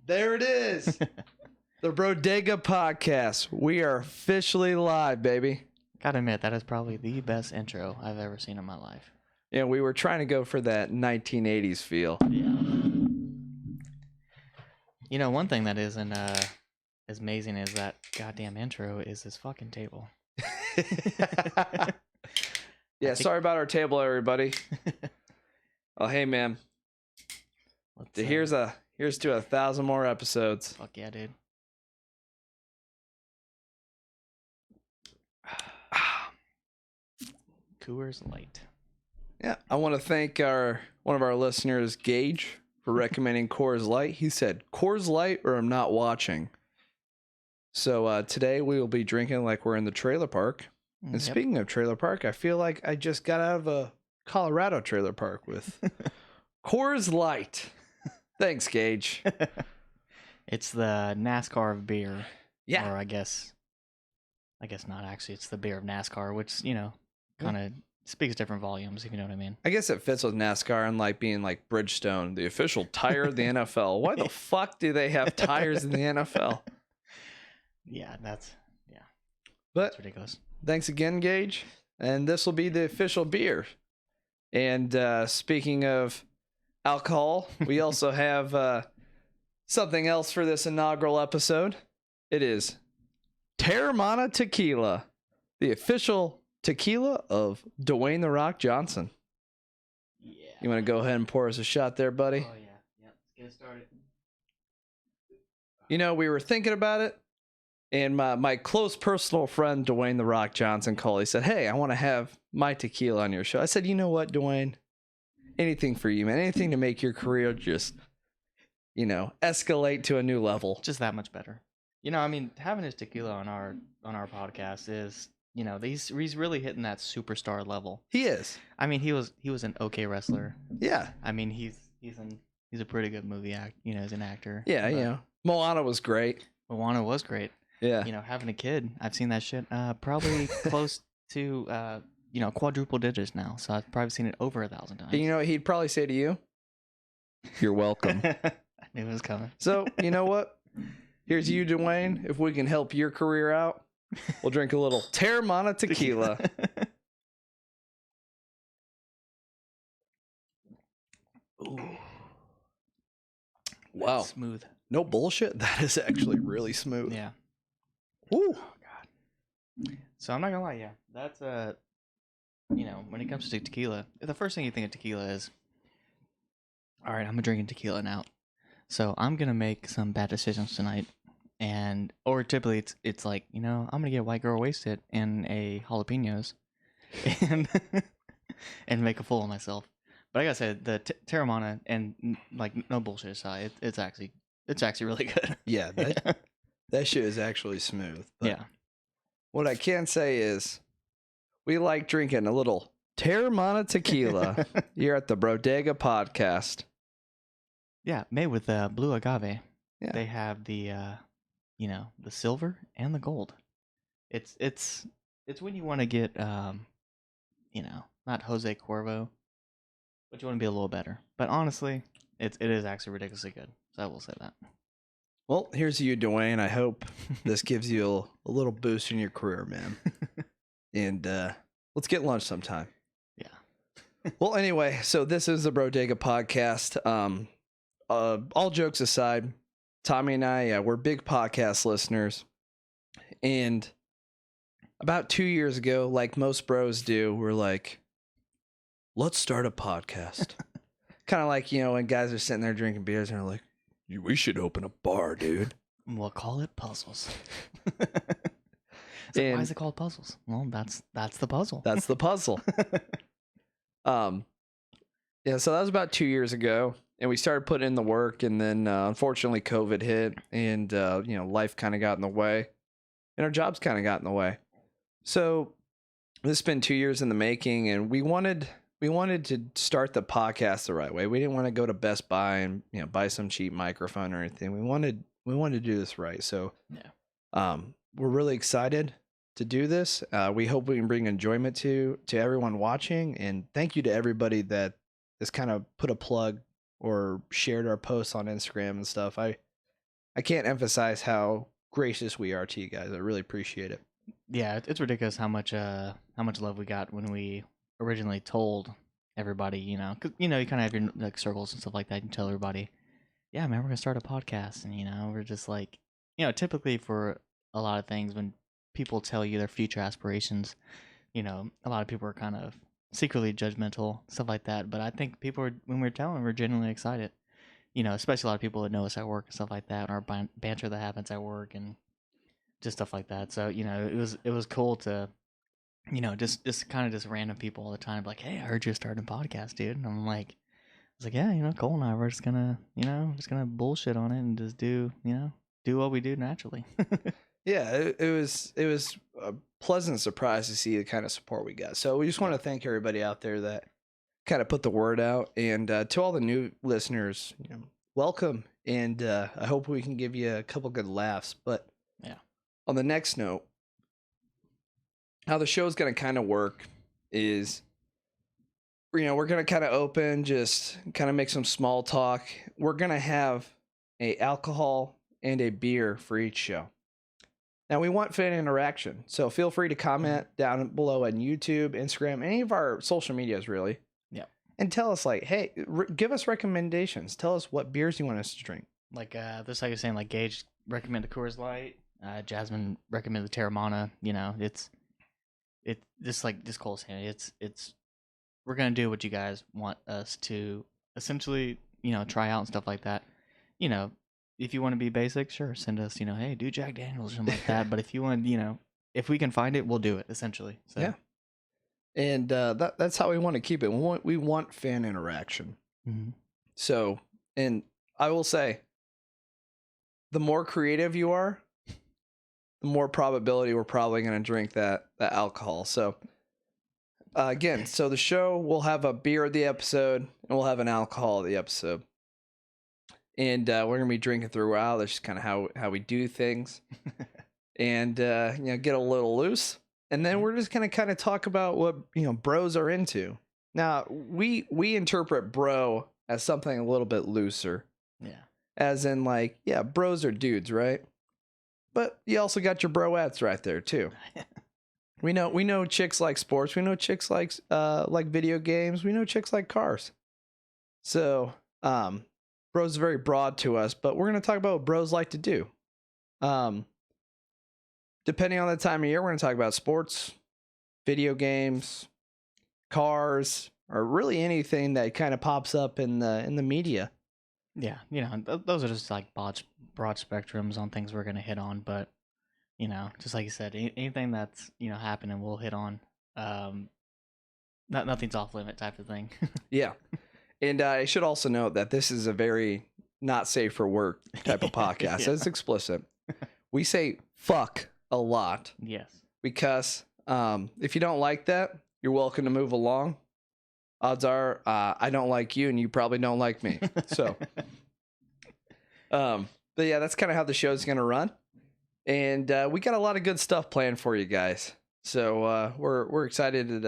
There it is. The Brodega podcast. We are officially live, baby. Gotta admit, that is probably the best intro I've ever seen in my life. Yeah, we were trying to go for that 1980s feel. Yeah. You know, one thing that isn't as amazing as that goddamn intro is this fucking table. Yeah, sorry about our table, everybody. Oh, hey, man. Here's to 1,000 more episodes. Fuck yeah, dude. Coors Light. Yeah, I want to thank one of our listeners, Gage, for recommending Coors Light. He said, Coors Light or I'm not watching. So today we will be drinking like we're in the trailer park. And speaking of trailer park, I feel like I just got out of a Colorado trailer park with Coors Light. Thanks, Gage. It's the NASCAR of beer. Yeah. Or I guess not actually. It's the beer of NASCAR, which, you know, kind of speaks different volumes, if you know what I mean. I guess it fits with NASCAR and like being like Bridgestone, the official tire of the NFL. Why the fuck do they have tires in the NFL? Yeah, that's ridiculous. Thanks again, Gage. And this will be the official beer. And speaking of alcohol, we also have something else for this inaugural episode. It is Terramana Tequila, the official tequila of Dwayne "The Rock" Johnson. Yeah. You want to go ahead and pour us a shot there, buddy? Oh, yeah. Let's get it started. You know, we were thinking about it, and my close personal friend, Dwayne "The Rock" Johnson, called. He said, hey, I want to have my tequila on your show. I said, you know what, Dwayne? Anything for you, man. Anything to make your career just, you know, escalate to a new level. Just that much better. You know, I mean, having his tequila on our podcast is, you know, he's really hitting that superstar level. He is. I mean, he was an okay wrestler. Yeah. I mean, he's a pretty good movie you know, as an actor. Yeah, you know. Moana was great. Moana was great. Yeah. You know, having a kid, I've seen that shit probably close to you know, quadruple digits now. So I've probably seen it over 1,000 times. You know what he'd probably say to you? You're welcome. I knew it was coming. So, you know what? Here's you, Dwayne. If we can help your career out, we'll drink a little Terramana Tequila. Ooh. Wow. Smooth. No bullshit. That is actually really smooth. Yeah. Ooh. Oh, God. So I'm not gonna lie, yeah. That's you know, when it comes to tequila, the first thing you think of tequila is, all right, I'm drinking tequila now. So I'm gonna make some bad decisions tonight. Or typically it's like, you know, I'm gonna get white girl wasted and a jalapenos and and make a fool of myself. But like I said, the Terramana and like no bullshit aside, it's actually really good. Yeah, that shit is actually smooth. But yeah. what I can say is we like drinking a little Terramana Tequila here at the Brodega podcast. Yeah, made with blue agave. Yeah. They have the you know, the silver and the gold. It's when you want to get you know, not Jose Cuervo, but you want to be a little better. But honestly, it is actually ridiculously good. So I will say that. Well, here's you, Dwayne. I hope this gives you a little boost in your career, man. And let's get lunch sometime. Yeah. Well, anyway, so this is the Brodega podcast. All jokes aside, Tommy and I, we're big podcast listeners. And about 2 years ago, like most bros do, we're like, let's start a podcast. Kind of like, you know, when guys are sitting there drinking beers and they're like, we should open a bar, dude. We'll call it Puzzles. So why is it called Puzzles? Well, that's the puzzle. That's the puzzle. Yeah, so that was about 2 years ago, and we started putting in the work, and then unfortunately COVID hit, and you know, life kind of got in the way, and our jobs kind of got in the way. So this has been 2 years in the making, and we wanted to start the podcast the right way. We didn't want to go to Best Buy and, you know, buy some cheap microphone or anything. We wanted to do this right. So yeah, we're really excited to do this. We hope we can bring enjoyment to everyone watching, and thank you to everybody that has kind of put a plug or shared our posts on Instagram and stuff. I can't emphasize how gracious we are to you guys. I really appreciate it. Yeah, it's ridiculous how much love we got when we originally told everybody, you know, because you know you kind of have your like circles and stuff like that. You tell everybody, yeah, man, we're gonna start a podcast, and you know, we're just like, you know, typically for a lot of things when people tell you their future aspirations, you know, a lot of people are kind of secretly judgmental, stuff like that. But I think people are, when we're telling, we're genuinely excited. You know, especially a lot of people that know us at work and stuff like that, and our banter that happens at work and just stuff like that. So you know, it was cool to, you know, just kind of just random people all the time, like, hey, I heard you're starting a podcast, dude. And I'm like, I was like, yeah, you know, Cole and I were just gonna, you know, just gonna bullshit on it and just do, you know, do what we do naturally. Yeah, it was a pleasant surprise to see the kind of support we got. So we just want to thank everybody out there that kind of put the word out, and to all the new listeners, you know, welcome, and I hope we can give you a couple good laughs. But Yeah. on the next note, how the show's going to kind of work is, you know, we're going to kind of open, just kind of make some small talk. We're going to have a alcohol and a beer for each show. Now, we want fan interaction, so feel free to comment down below on YouTube, Instagram, any of our social medias, really. Yeah. And tell us, like, hey, give us recommendations. Tell us what beers you want us to drink. Like, this, like you're saying, like, Gage recommend the Coors Light, Jasmine recommend the Terramana. You know, it just like this Cole's saying, it's we're gonna do what you guys want us to essentially, you know, try out and stuff like that. You know, if you want to be basic, sure, send us, you know, hey, do Jack Daniels or something like that. But if you want, you know, if we can find it, we'll do it, essentially. So. Yeah. And that's how we want to keep it. We want fan interaction. Mm-hmm. So, and I will say, the more creative you are, the more probability we're probably going to drink that alcohol. So, again, so the show will have a beer of the episode, and we'll have an alcohol of the episode. And we're going to be drinking throughout. That's just kind of how we do things. And, you know, get a little loose. And then we're just going to kind of talk about what, you know, bros are into. Now, we interpret bro as something a little bit looser. Yeah. As in, like, yeah, bros are dudes, right? But you also got your broettes right there, too. We know chicks like sports. We know chicks like video games. We know chicks like cars. So, bros is very broad to us, but we're going to talk about what bros like to do. Depending on the time of year, we're going to talk about sports, video games, cars, or really anything that kind of pops up in the media. Yeah, you know, those are just like broad spectrums on things we're going to hit on. But, you know, just like you said, anything that's, you know, happening, we'll hit on. Nothing's off limit type of thing. Yeah. And I should also note that this is a very not safe for work type of podcast. Yeah. It's explicit. We say fuck a lot. Yes. Because if you don't like that, you're welcome to move along. Odds are I don't like you and you probably don't like me. So, but yeah, that's kind of how the show's going to run. And we got a lot of good stuff planned for you guys. So we're excited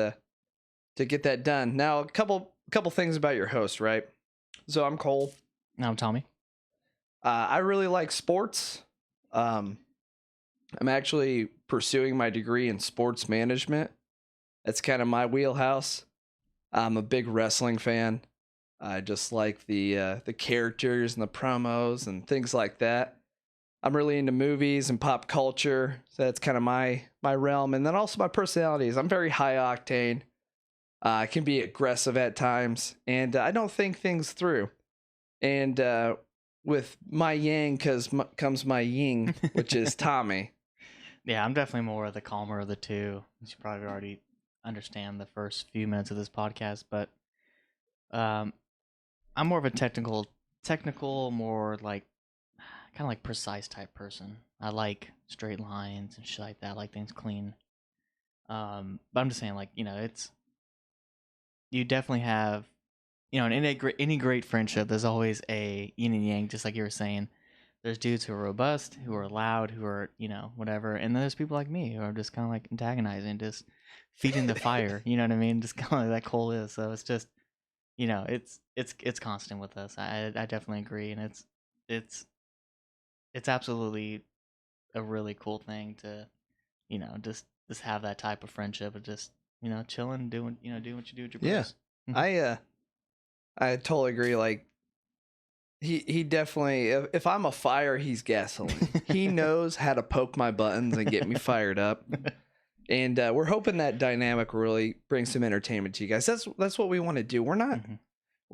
to get that done. Now, a couple things about your host, right? So I'm Cole. I'm Tommy. I really like sports. I'm actually pursuing my degree in sports management. That's kind of my wheelhouse. I'm a big wrestling fan. I just like the characters and the promos and things like that. I'm really into movies and pop culture, so that's kind of my realm. And then also my personality is I'm very high octane. I can be aggressive at times, and I don't think things through. And with my yang comes my yin, which is Tommy. Yeah, I'm definitely more of the calmer of the two. You should probably already understand the first few minutes of this podcast, but I'm more of a technical, more like kind of like precise type person. I like straight lines and shit like that. I like things clean. But I'm just saying, like, you know, you definitely have, you know, in any great friendship, there's always a yin and yang, just like you were saying. There's dudes who are robust, who are loud, who are, you know, whatever. And then there's people like me who are just kind of like antagonizing, just feeding the fire. You know what I mean? Just kind of like that Cole is. So it's just, you know, it's constant with us. I definitely agree, and it's it's absolutely a really cool thing to, you know, just have that type of friendship of just, you know, chilling, doing what you do with your Yeah. bros. I totally agree. Like he definitely if I'm a fire, he's gasoline. He knows how to poke my buttons and get me fired up. And we're hoping that dynamic really brings some entertainment to you guys. That's what we want to do. We're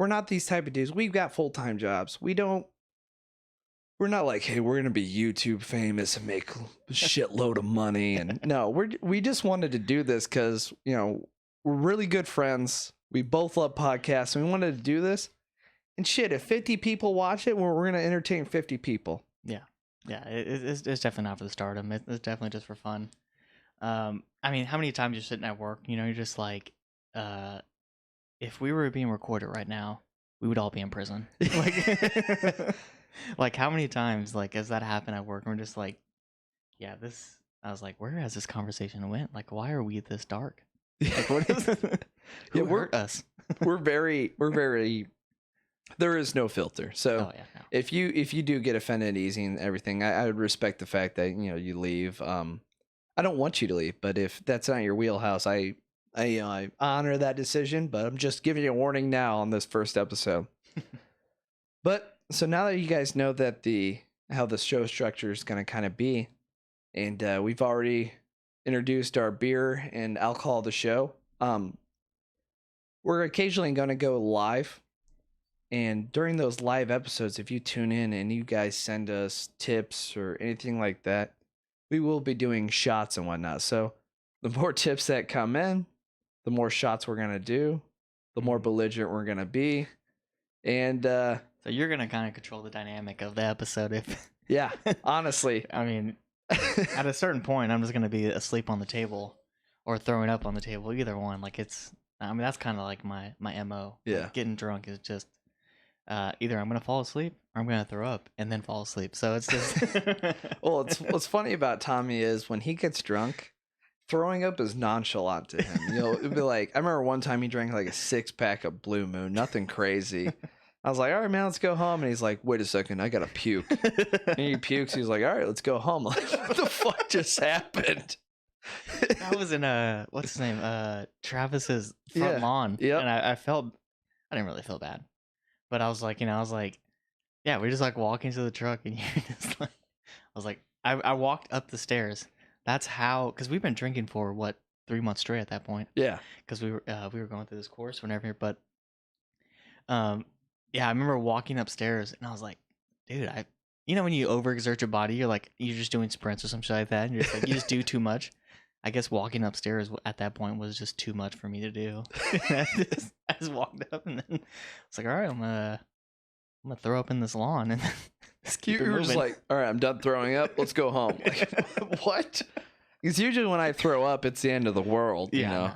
not these type of dudes. We've got full-time jobs. We're not like, hey, we're gonna be YouTube famous and make a shitload of money. And no, we just wanted to do this because, you know, we're really good friends. We both love podcasts, and we wanted to do this. And shit, if 50 people watch it, we're gonna entertain 50 people. Yeah, yeah, it's definitely not for the stardom. It's definitely just for fun. I mean, how many times you're sitting at work, you know, you're just like, if we were being recorded right now, we would all be in prison. Like, like how many times, like, has that happened at work? And we're just like, yeah, this. I was like, where has this conversation went? Like, why are we this dark? Like, what is? Who hurt us? we're very. There is no filter. So Oh yeah, no. if you do get offended easy and everything, I would respect the fact that, you know, you leave. I don't want you to leave, but if that's not your wheelhouse, I honor that decision. But I'm just giving you a warning now on this first episode. But so now that you guys know that how the show structure is going to kind of be, and we've already introduced our beer and alcohol of the show, we're occasionally going to go live. And during those live episodes, if you tune in and you guys send us tips or anything like that, we will be doing shots and whatnot. So the more tips that come in, the more shots we're going to do, the more belligerent we're going to be. And so you're gonna kind of control the dynamic of the episode. If yeah, honestly, I mean, at a certain point, I'm just gonna be asleep on the table or throwing up on the table. Either one. Like I mean, that's kind of like my mo. Yeah. Like, getting drunk is just either I'm gonna fall asleep or I'm gonna throw up and then fall asleep. So it's just well, what's funny about Tommy is when he gets drunk, throwing up is nonchalant to him. You know, it'd be like, I remember one time he drank like a 6-pack of Blue Moon, nothing crazy. I was like, all right, man, let's go home. And he's like, wait a second, I gotta puke. And he pukes. He's like, all right, let's go home. I'm like, what the fuck just happened? That was in what's his name? Travis's front lawn. Yep. And I didn't really feel bad. But I was like, yeah, we're just like walking to the truck and you're just like, I was like, I walked up the stairs. That's how, because we've been drinking for what, 3 months straight at that point. Yeah. Because we were going through this course whenever, but yeah, I remember walking upstairs and I was like, dude, you know when you overexert your body, you're just doing sprints or some shit like that, and you're just like, you just do too much. I guess walking upstairs at that point was just too much for me to do. I just walked up and then it's like, all right, I'm gonna throw up in this lawn and just keep it You were moving. just like, all right, I'm done throwing up. Let's go home. Like, what? Because usually when I throw up, it's the end of the world. You know.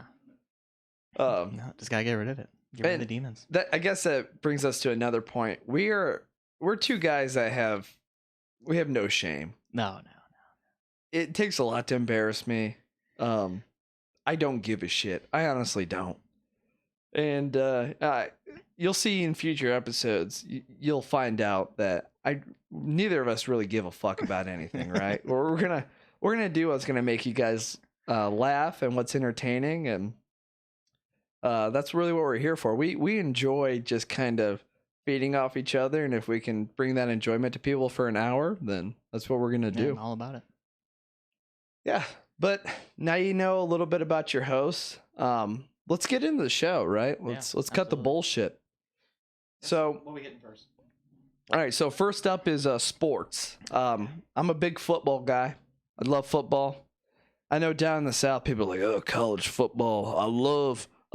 No, just gotta get rid of it. Get rid of the demons. I guess that brings us to another point. We're two guys that we have no shame. No. It takes a lot to embarrass me. I don't give a shit. I honestly don't. And you'll see in future episodes, you'll find out that neither of us really give a fuck about anything, right? We're gonna do what's gonna make you guys laugh and what's entertaining, and that's really what we're here for. We enjoy just kind of feeding off each other, and if we can bring that enjoyment to people for an hour, then that's what we're gonna do. I'm all about it. Yeah, but now you know a little bit about your host. Let's get into the show, right? Let's cut the bullshit. So, what are we getting first? All right, so first up is sports. I'm a big football guy. I love football. I know down in the South, people are like, oh, college football. I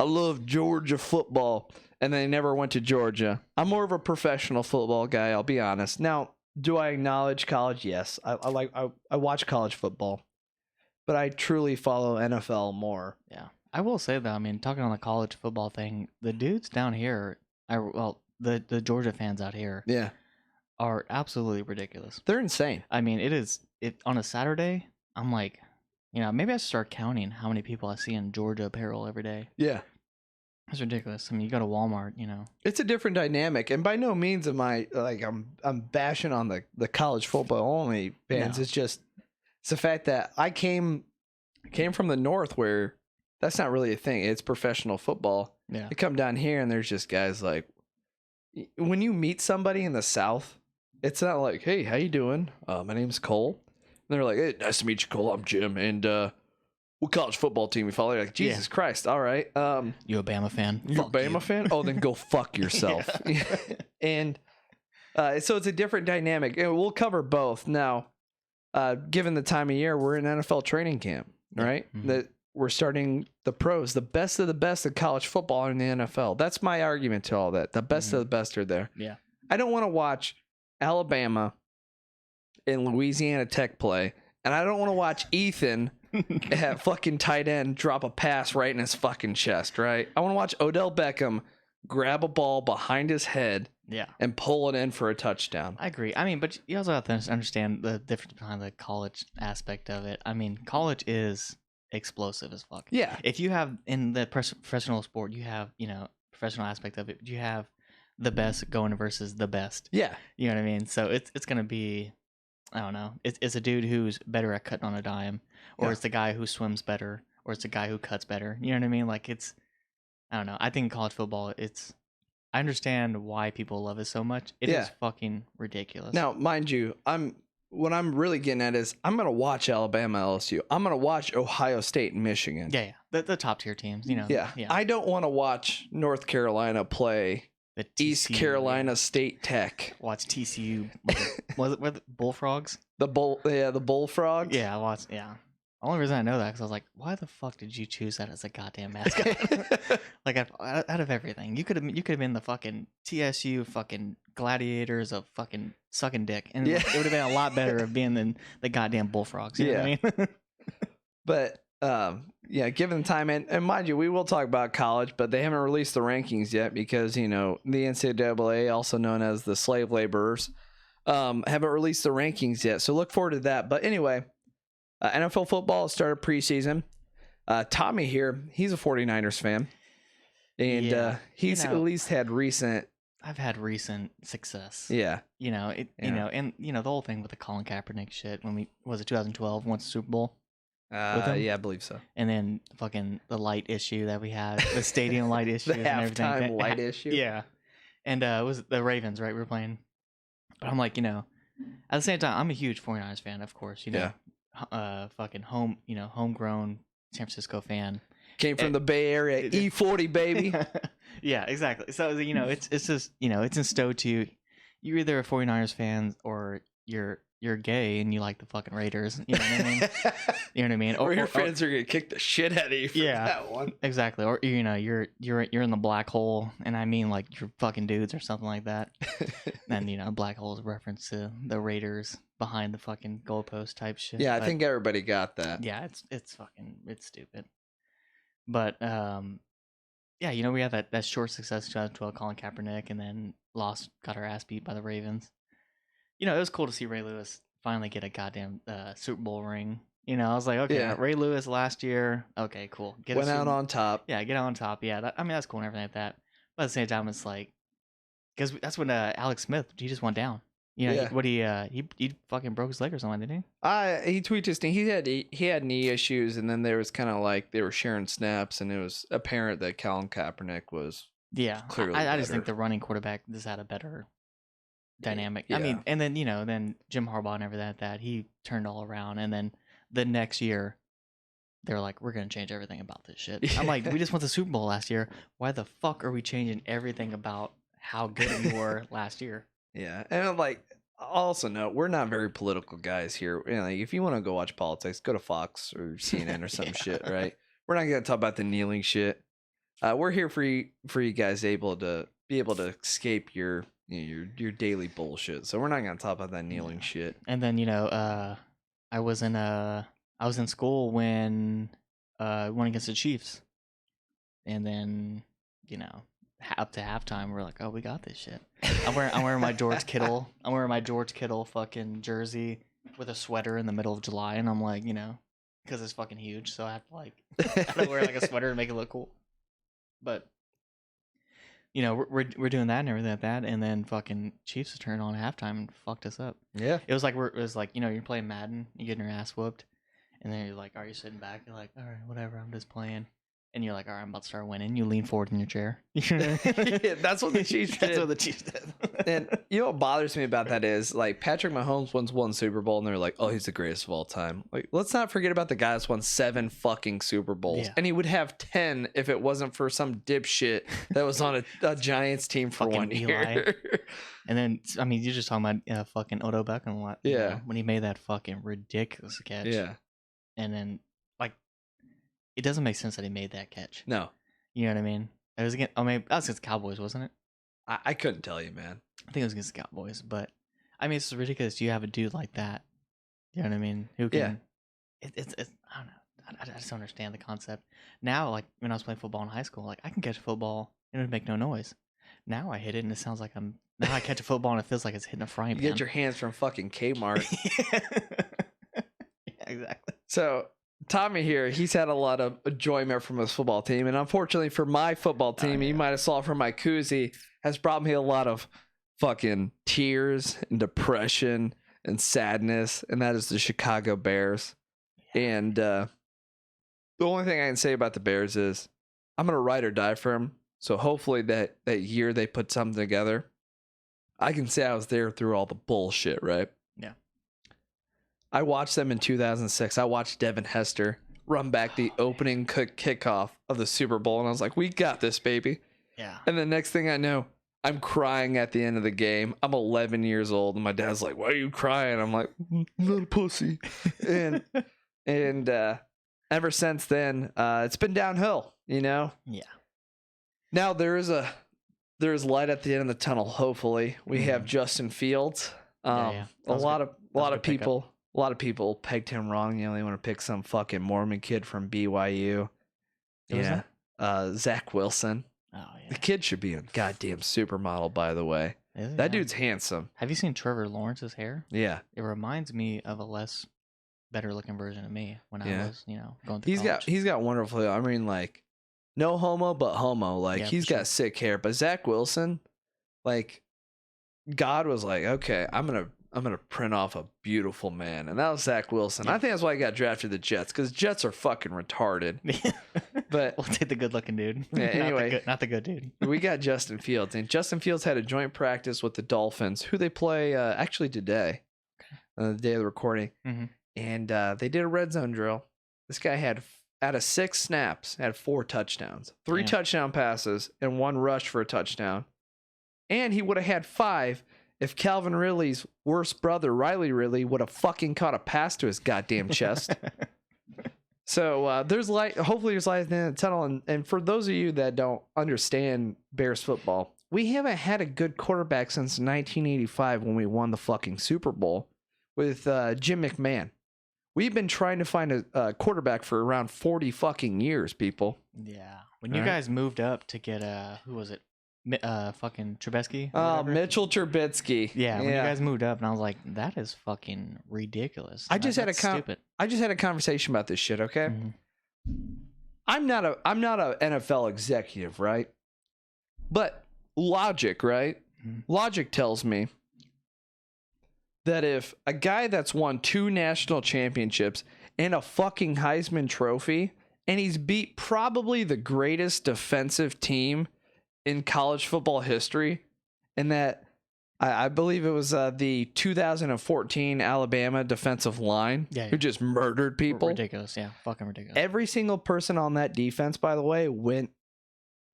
love Georgia football. And they never went to Georgia. I'm more of a professional football guy, I'll be honest. Now, do I acknowledge college? Yes. I watch college football. But I truly follow NFL more. Yeah. I will say though, I mean, talking on the college football thing, the dudes down here, the Georgia fans out here, yeah, are absolutely ridiculous. They're insane. I mean, it on a Saturday, I'm like, maybe I should start counting how many people I see in Georgia apparel every day. Yeah. That's ridiculous. I mean, you go to Walmart, It's a different dynamic, and by no means am I like I'm bashing on the college football only fans. No. It's the fact that I came from the north where that's not really a thing. It's professional football. Yeah. You come down here and there's just guys like when you meet somebody in the south, it's not like, hey, how you doing? My name's Cole. And they're like, hey, nice to meet you, Cole. I'm Jim, and what college football team you follow? You're like, Jesus Christ, all right. You a Bama fan? You're a Bama fan? Oh, then go fuck yourself. And so it's a different dynamic. And we'll cover both. Now, given the time of year, we're in NFL training camp, right? Mm-hmm. That we're starting the pros. The best of the best of college football are in the NFL. That's my argument to all that. The best of the best are there. Yeah. I don't want to watch Alabama and Louisiana Tech play, and I don't want to watch Ethan at fucking tight end drop a pass right in his fucking chest, right? I want to watch Odell Beckham grab a ball behind his head and pull it in for a touchdown. I agree. I mean, but you also have to understand the difference behind the college aspect of it. I mean, college is explosive as fuck. Yeah. If you have in the professional sport, you have, professional aspect of it, you have the best going versus the best. Yeah. You know what I mean? So it's going to be, I don't know. It's a dude who's better at cutting on a dime, or it's the guy who swims better, or it's the guy who cuts better. You know what I mean? Like I don't know. I think college football, I understand why people love it so much. It is fucking ridiculous. Now, mind you, what I'm really getting at is I'm gonna watch Alabama, LSU. I'm gonna watch Ohio State and Michigan. Yeah. The top tier teams, Yeah. I don't want to watch North Carolina play the East Carolina State Tech. Watch TCU. Was it Bullfrogs? The Bullfrogs. Yeah, I watched. Yeah. The only reason I know that because I was like, why the fuck did you choose that as a goddamn mascot? Like out of everything, you could have been the fucking TSU fucking Gladiators of fucking sucking dick, and it would have been a lot better of being than the goddamn Bullfrogs. You know what I mean? But given time, and mind you, we will talk about college, but they haven't released the rankings yet because the NCAA, also known as the slave laborers, haven't released the rankings yet. So look forward to that. But anyway. NFL football started preseason. Tommy here, he's a 49ers fan. And he's at least had recent... I've had recent success. Yeah. And the whole thing with the Colin Kaepernick shit when was it 2012, won the Super Bowl? Yeah, I believe so. And then fucking the light issue that we had, the stadium light issue. The halftime light issue. Yeah. And it was the Ravens, right? We were playing. But I'm like, at the same time, I'm a huge 49ers fan, of course. Fucking homegrown San Francisco fan. Came from the Bay Area, E40 baby. Yeah, exactly. So it's just it's instilled to you. You're either a 49ers fan or you're gay and you like the fucking Raiders. You know what I mean? You know what I mean? Or your friends are gonna kick the shit out of you for that one. Exactly. Or you're in the black hole, and I mean like you're fucking dudes or something like that. And black hole is a reference to the Raiders behind the fucking goalpost type shit. Yeah, I think everybody got that. Yeah, it's stupid. But we had that short success in 2012, Colin Kaepernick, and then got our ass beat by the Ravens. It was cool to see Ray Lewis finally get a goddamn Super Bowl ring. I was like, okay, Ray Lewis last year, okay, cool. Went out on top. Yeah, get out on top. Yeah, that's cool and everything like that. But at the same time, it's like, because that's when Alex Smith, he just went down. He fucking broke his leg or something, didn't he? He tweaked his knee. He had knee issues, and then there was kind of like they were sharing snaps, and it was apparent that Colin Kaepernick was clearly I just think the running quarterback just had a better dynamic. Yeah. I mean, and then then Jim Harbaugh and everything like that, he turned all around, and then the next year they're like, we're gonna change everything about this shit. I'm like, we just won the Super Bowl last year. Why the fuck are we changing everything about how good we were last year? Yeah, and I'm like, also note, we're not very political guys here. Like, if you want to go watch politics, go to Fox or CNN or some shit, right? We're not gonna talk about the kneeling shit. We're here for you guys be able to escape your daily bullshit. So we're not gonna talk about that kneeling shit. And then I was in school when went against the Chiefs, and then up to halftime we're like, oh, we got this shit. I'm wearing my George Kittle. I'm wearing my George Kittle fucking jersey with a sweater in the middle of July, and I'm like, because it's fucking huge, so I have to wear like a sweater and make it look cool. But you know, we're doing that and everything like that, and then fucking Chiefs turned on at halftime and fucked us up. Yeah. It was like you know, you're playing Madden, you're getting your ass whooped, and then you're like, are you sitting back? You're like, all right, whatever, I'm just playing. And you're like, all right, I'm about to start winning. You lean forward in your chair. Yeah, that's what the Chiefs did. That's what the Chiefs did. And you know what bothers me about that is, like, Patrick Mahomes once won Super Bowl, and they're like, oh, he's the greatest of all time. Like, let's not forget about the guy that's won 7 fucking Super Bowls. Yeah. And he would have 10 if it wasn't for some dipshit that was on a Giants team for Fucking 1 year. And then, I mean, you're just talking about fucking Odell Beckham. You Yeah. know, when he made that fucking ridiculous catch. Yeah. And then, like, it doesn't make sense that he made that catch. No. You know what I mean? It was against, I mean, that was against the Cowboys, wasn't it? I couldn't tell you, man. I think it was against the Cowboys, but I mean, it's ridiculous. You have a dude like that. You know what I mean? Who can? Yeah. It's I don't know. I just don't understand the concept. Now, like when I was playing football in high school, like I can catch a football and it would make no noise. Now I hit it and it sounds like now I catch a football and it feels like it's hitting a frying pan. You get your hands from fucking Kmart. Yeah, exactly. So Tommy here, he's had a lot of enjoyment from his football team, and unfortunately for my football team, you might have saw from my koozie, has brought me a lot of fucking tears and depression and sadness, and that is the Chicago Bears. Yeah. And the only thing I can say about the Bears is I'm gonna ride or die for them. So hopefully that year they put something together. I can say I was there through all the bullshit, right? Yeah. I watched them in 2006. I watched Devin Hester run back the opening kickoff of the Super Bowl, and I was like, we got this, baby. Yeah. And the next thing I know, I'm crying at the end of the game. I'm 11 years old, and my dad's like, why are you crying? I'm like, I'm not a pussy. and ever since then, it's been downhill, you know? Yeah. Now there is light at the end of the tunnel, hopefully. We have Justin Fields. A lot of people pegged him wrong. You know, they want to pick some fucking Mormon kid from BYU. Yeah. Zach Wilson. Oh, yeah. The kid should be a goddamn supermodel, by the way. That dude's handsome. Have you seen Trevor Lawrence's hair? Yeah. It reminds me of a better looking version of me when I was, you know, going through college. He's got wonderful, I mean, like, no homo, but homo. Like, he's got sick hair. But Zach Wilson, like, God was like, okay, I'm gonna print off a beautiful man, and that was Zach Wilson. Yeah. I think that's why he got drafted to the Jets, because Jets are fucking retarded. But we'll take the good looking dude. Yeah, anyway, not the good dude. We got Justin Fields, and Justin Fields had a joint practice with the Dolphins, who they play actually today, the day of the recording, and they did a red zone drill. This guy had, out of 6 snaps, had 4 touchdowns, 3 touchdown passes, and 1 rush for a touchdown, and he would have had 5. If Calvin Ridley's worst brother, Riley Ridley, would have fucking caught a pass to his goddamn chest. So there's light. Hopefully there's light in the tunnel. And for those of you that don't understand Bears football, we haven't had a good quarterback since 1985 when we won the fucking Super Bowl with Jim McMahon. We've been trying to find a quarterback for around 40 fucking years, people. Yeah. When you guys moved up to get, who was it? Fucking Trubisky. Mitchell Trubisky. Yeah, when you guys moved up, and I was like, that is fucking ridiculous. I just had stupid. I just had a conversation about this shit. Okay, I'm not a NFL executive, right? But logic, right? Logic tells me that if a guy that's won 2 national championships and a fucking Heisman Trophy, and he's beat probably the greatest defensive team in college football history, and that I believe it was the 2014 Alabama defensive line who just murdered people. Ridiculous, yeah, fucking ridiculous. Every single person on that defense, by the way, went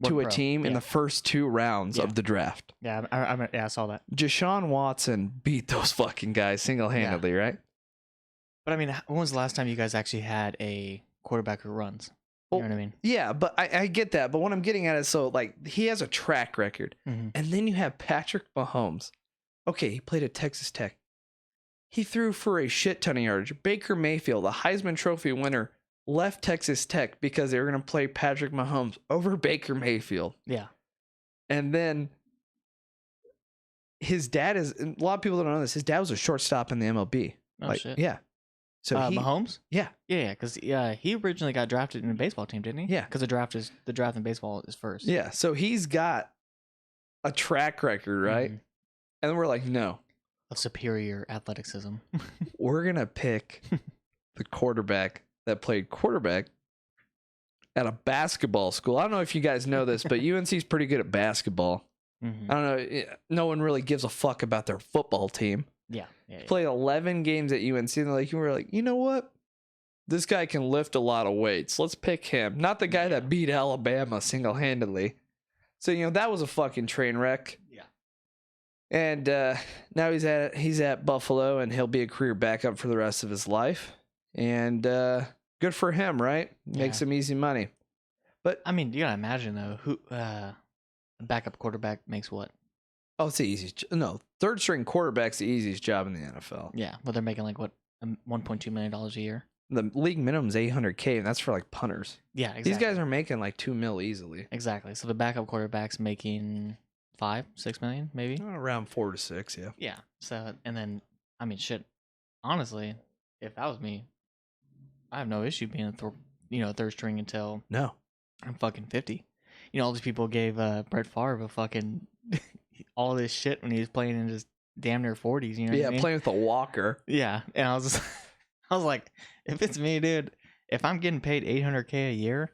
to a team in the first 2 rounds of the draft. Yeah, I saw that. Deshaun Watson beat those fucking guys single-handedly, right? But I mean, when was the last time you guys actually had a quarterback who runs? You know what I mean? Yeah, but I get that. But what I'm getting at is, so, like, he has a track record. And then you have Patrick Mahomes. Okay, he played at Texas Tech. He threw for a shit ton of yardage. Baker Mayfield, a Heisman Trophy winner, left Texas Tech because they were going to play Patrick Mahomes over Baker Mayfield. Yeah. And then his dad is, a lot of people don't know this, his dad was a shortstop in the MLB. Oh, shit. Yeah. So Mahomes? Yeah. Yeah, because he originally got drafted in a baseball team, didn't he? Yeah. Because the draft in baseball is first. Yeah. So he's got a track record, right? Mhm. And then we're like, no, Of superior athleticism. we're going to pick the quarterback that played quarterback at a basketball school. I don't know if you guys know this, but UNC's pretty good at basketball. Mhm. I don't know. No one really gives a fuck about their football team. Yeah. Played 11 games at UNC, and you were like, you know what? This guy can lift a lot of weights. Let's pick him. Not the guy that beat Alabama single-handedly. So, that was a fucking train wreck. Yeah. And now he's at Buffalo, and he'll be a career backup for the rest of his life. And good for him, right? Make some easy money. But I mean, you gotta imagine though, who a backup quarterback makes what? oh, it's the easiest. No, third string quarterback's the easiest job in the NFL. Yeah, but they're making like what, $1.2 million a year. The league minimum is $800K, and that's for like punters. Yeah, exactly. These guys are making like $2 million easily. Exactly. So the backup quarterback's making $5-6 million, maybe. Around 4 to 6, yeah. Yeah. So and then, I mean, shit. Honestly, if that was me, I have no issue being a third string until No. I'm fucking 50. All these people gave Brett Favre a fucking all this shit when he was playing in his damn near 40s. You know what I mean? Playing with a walker. Yeah, and I was like, if it's me, dude, if I'm getting paid $800K a year,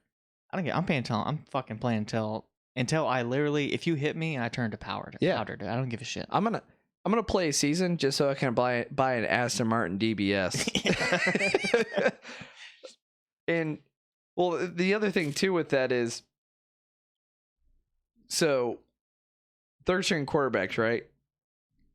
I'm paying until I'm fucking playing until I literally, if you hit me and I turn to powder, dude, I don't give a shit. I'm gonna play a season just so I can buy an Aston Martin DBS. And well, the other thing too with that is, so third string quarterbacks, right?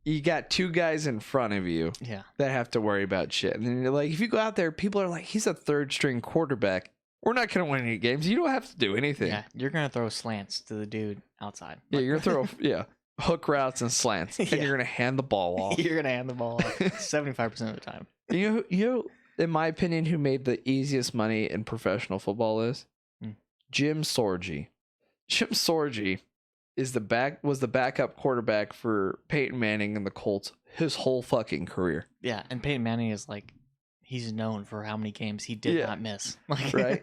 You got two guys in front of you that have to worry about shit. And then you're like, if you go out there, people are like, he's a third string quarterback. We're not going to win any games. You don't have to do anything. Yeah, you're going to throw slants to the dude outside. Yeah, you're going to throw hook routes and slants. And you're going to hand the ball off. You're going to hand the ball off 75% of the time. You know, in my opinion, who made the easiest money in professional football is? Jim Sorgi. Jim Sorgi was the backup quarterback for Peyton Manning and the Colts his whole fucking career. Yeah, and Peyton Manning is like, he's known for how many games he did not miss. Right?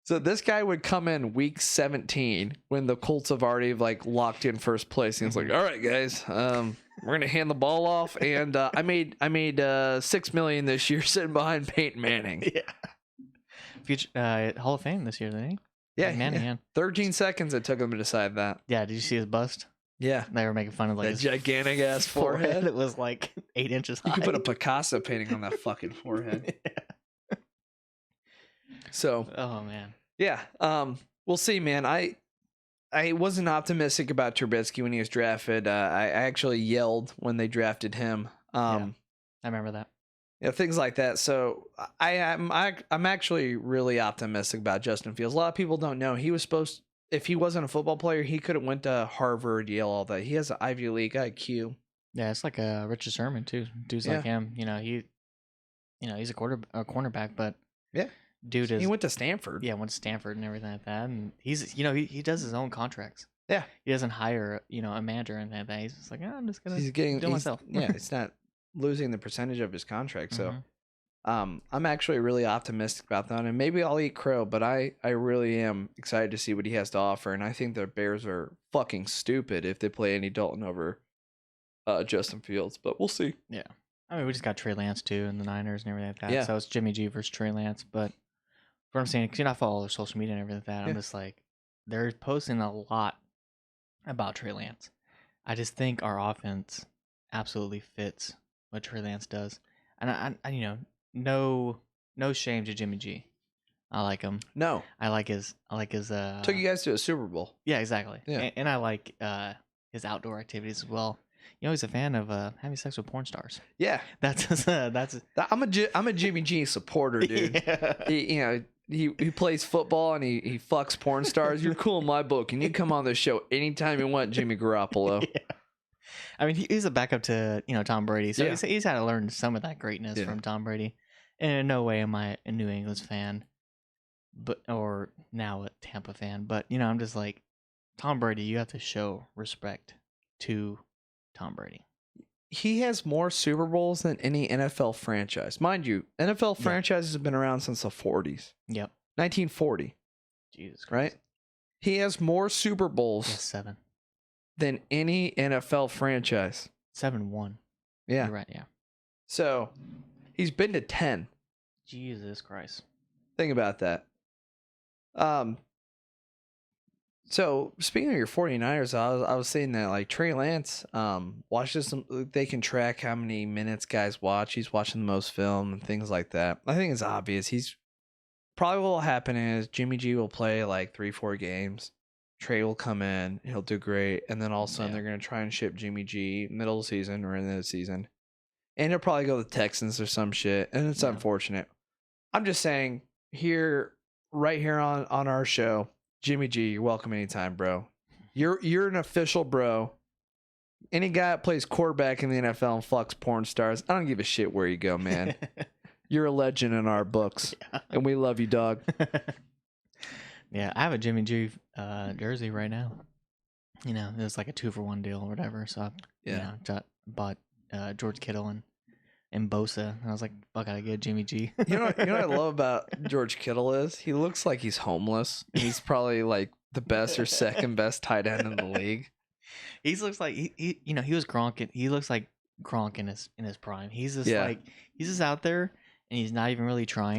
So this guy would come in week 17 when the Colts have already like locked in first place, and he's like, "All right, guys, we're gonna hand the ball off." And I made $6 million this year sitting behind Peyton Manning. Future Hall of Fame this year, didn't he? Yeah, Peyton Manning. Yeah. 13 seconds it took him to decide that. Yeah, did you see his bust? Yeah, they were making fun of like that gigantic ass forehead. It was like 8 inches high. You could put a Picasso painting on that fucking forehead. So, oh man, yeah. We'll see, man. I wasn't optimistic about Trubisky when he was drafted. I actually yelled when they drafted him. I remember that. Things like that. So I'm actually really optimistic about Justin Fields. A lot of people don't know he was supposed. If he wasn't a football player, he could have went to Harvard, Yale, all that. He has an Ivy League IQ. Yeah, it's like a Richard Sherman too. Dudes like him, he's a cornerback, but dude he went to Stanford. Yeah, went to Stanford and everything like that. And he's he does his own contracts. Yeah, he doesn't hire a manager and that. He's just like, I'm just gonna do it myself. Yeah, it's not losing the percentage of his contract. So, I'm actually really optimistic about that, and maybe I'll eat crow, but I really am excited to see what he has to offer. And I think the Bears are fucking stupid if they play Andy Dalton over Justin Fields, but we'll see. Yeah, I mean, we just got Trey Lance too in the Niners and everything like that. Yeah. So it's Jimmy G versus Trey Lance, but. What I'm saying, because I follow their social media and everything like that. I'm just like, they're posting a lot about Trey Lance. I just think our offense absolutely fits what Trey Lance does, and I no shame to Jimmy G. I like him. No, I like his. Took you guys to a Super Bowl. Yeah, exactly. Yeah, and I like his outdoor activities as well. He's a fan of having sex with porn stars. Yeah, I'm a Jimmy G supporter, dude. Yeah. He plays football and he fucks porn stars. You're cool in my book, and you come on this show anytime you want, Jimmy Garoppolo. Yeah. I mean, he's a backup to Tom Brady, so he's had to learn some of that greatness from Tom Brady. And in no way am I a New England fan, or now a Tampa fan. But I'm just like, Tom Brady, you have to show respect to Tom Brady. He has more Super Bowls than any NFL franchise. Mind you, NFL franchises have been around since the 40s. Yep. 1940. Jesus Christ. Right? He has more Super Bowls. Yes, 7. than any NFL franchise. 7-1. Yeah. You're right. Yeah. So he's been to 10. Jesus Christ. Think about that. So speaking of your 49ers, I was saying that like Trey Lance, watch this. They can track how many minutes guys watch. He's watching the most film and things like that. I think it's obvious. He's probably what will happen is Jimmy G will play like 3-4 games. Trey will come in, he'll do great, and then all of a sudden they're gonna try and ship Jimmy G middle of the season or end of the season, and he'll probably go to the Texans or some shit, and it's unfortunate. I'm just saying here, right here on our show, Jimmy G, you're welcome anytime, bro. You're an official bro. Any guy that plays quarterback in the NFL and fucks porn stars, I don't give a shit where you go, man. You're a legend in our books, and we love you, dog. Yeah, I have a Jimmy G jersey right now. You know, it was like a 2-for-1 deal or whatever. So I bought George Kittle and Bosa, and I was like, "Fuck, I get Jimmy G." You know what I love about George Kittle is he looks like he's homeless. He's probably like the best or second best tight end in the league. He looks like he he was Gronk. He looks like Gronk in his prime. He's just like he's just out there. And he's not even really trying.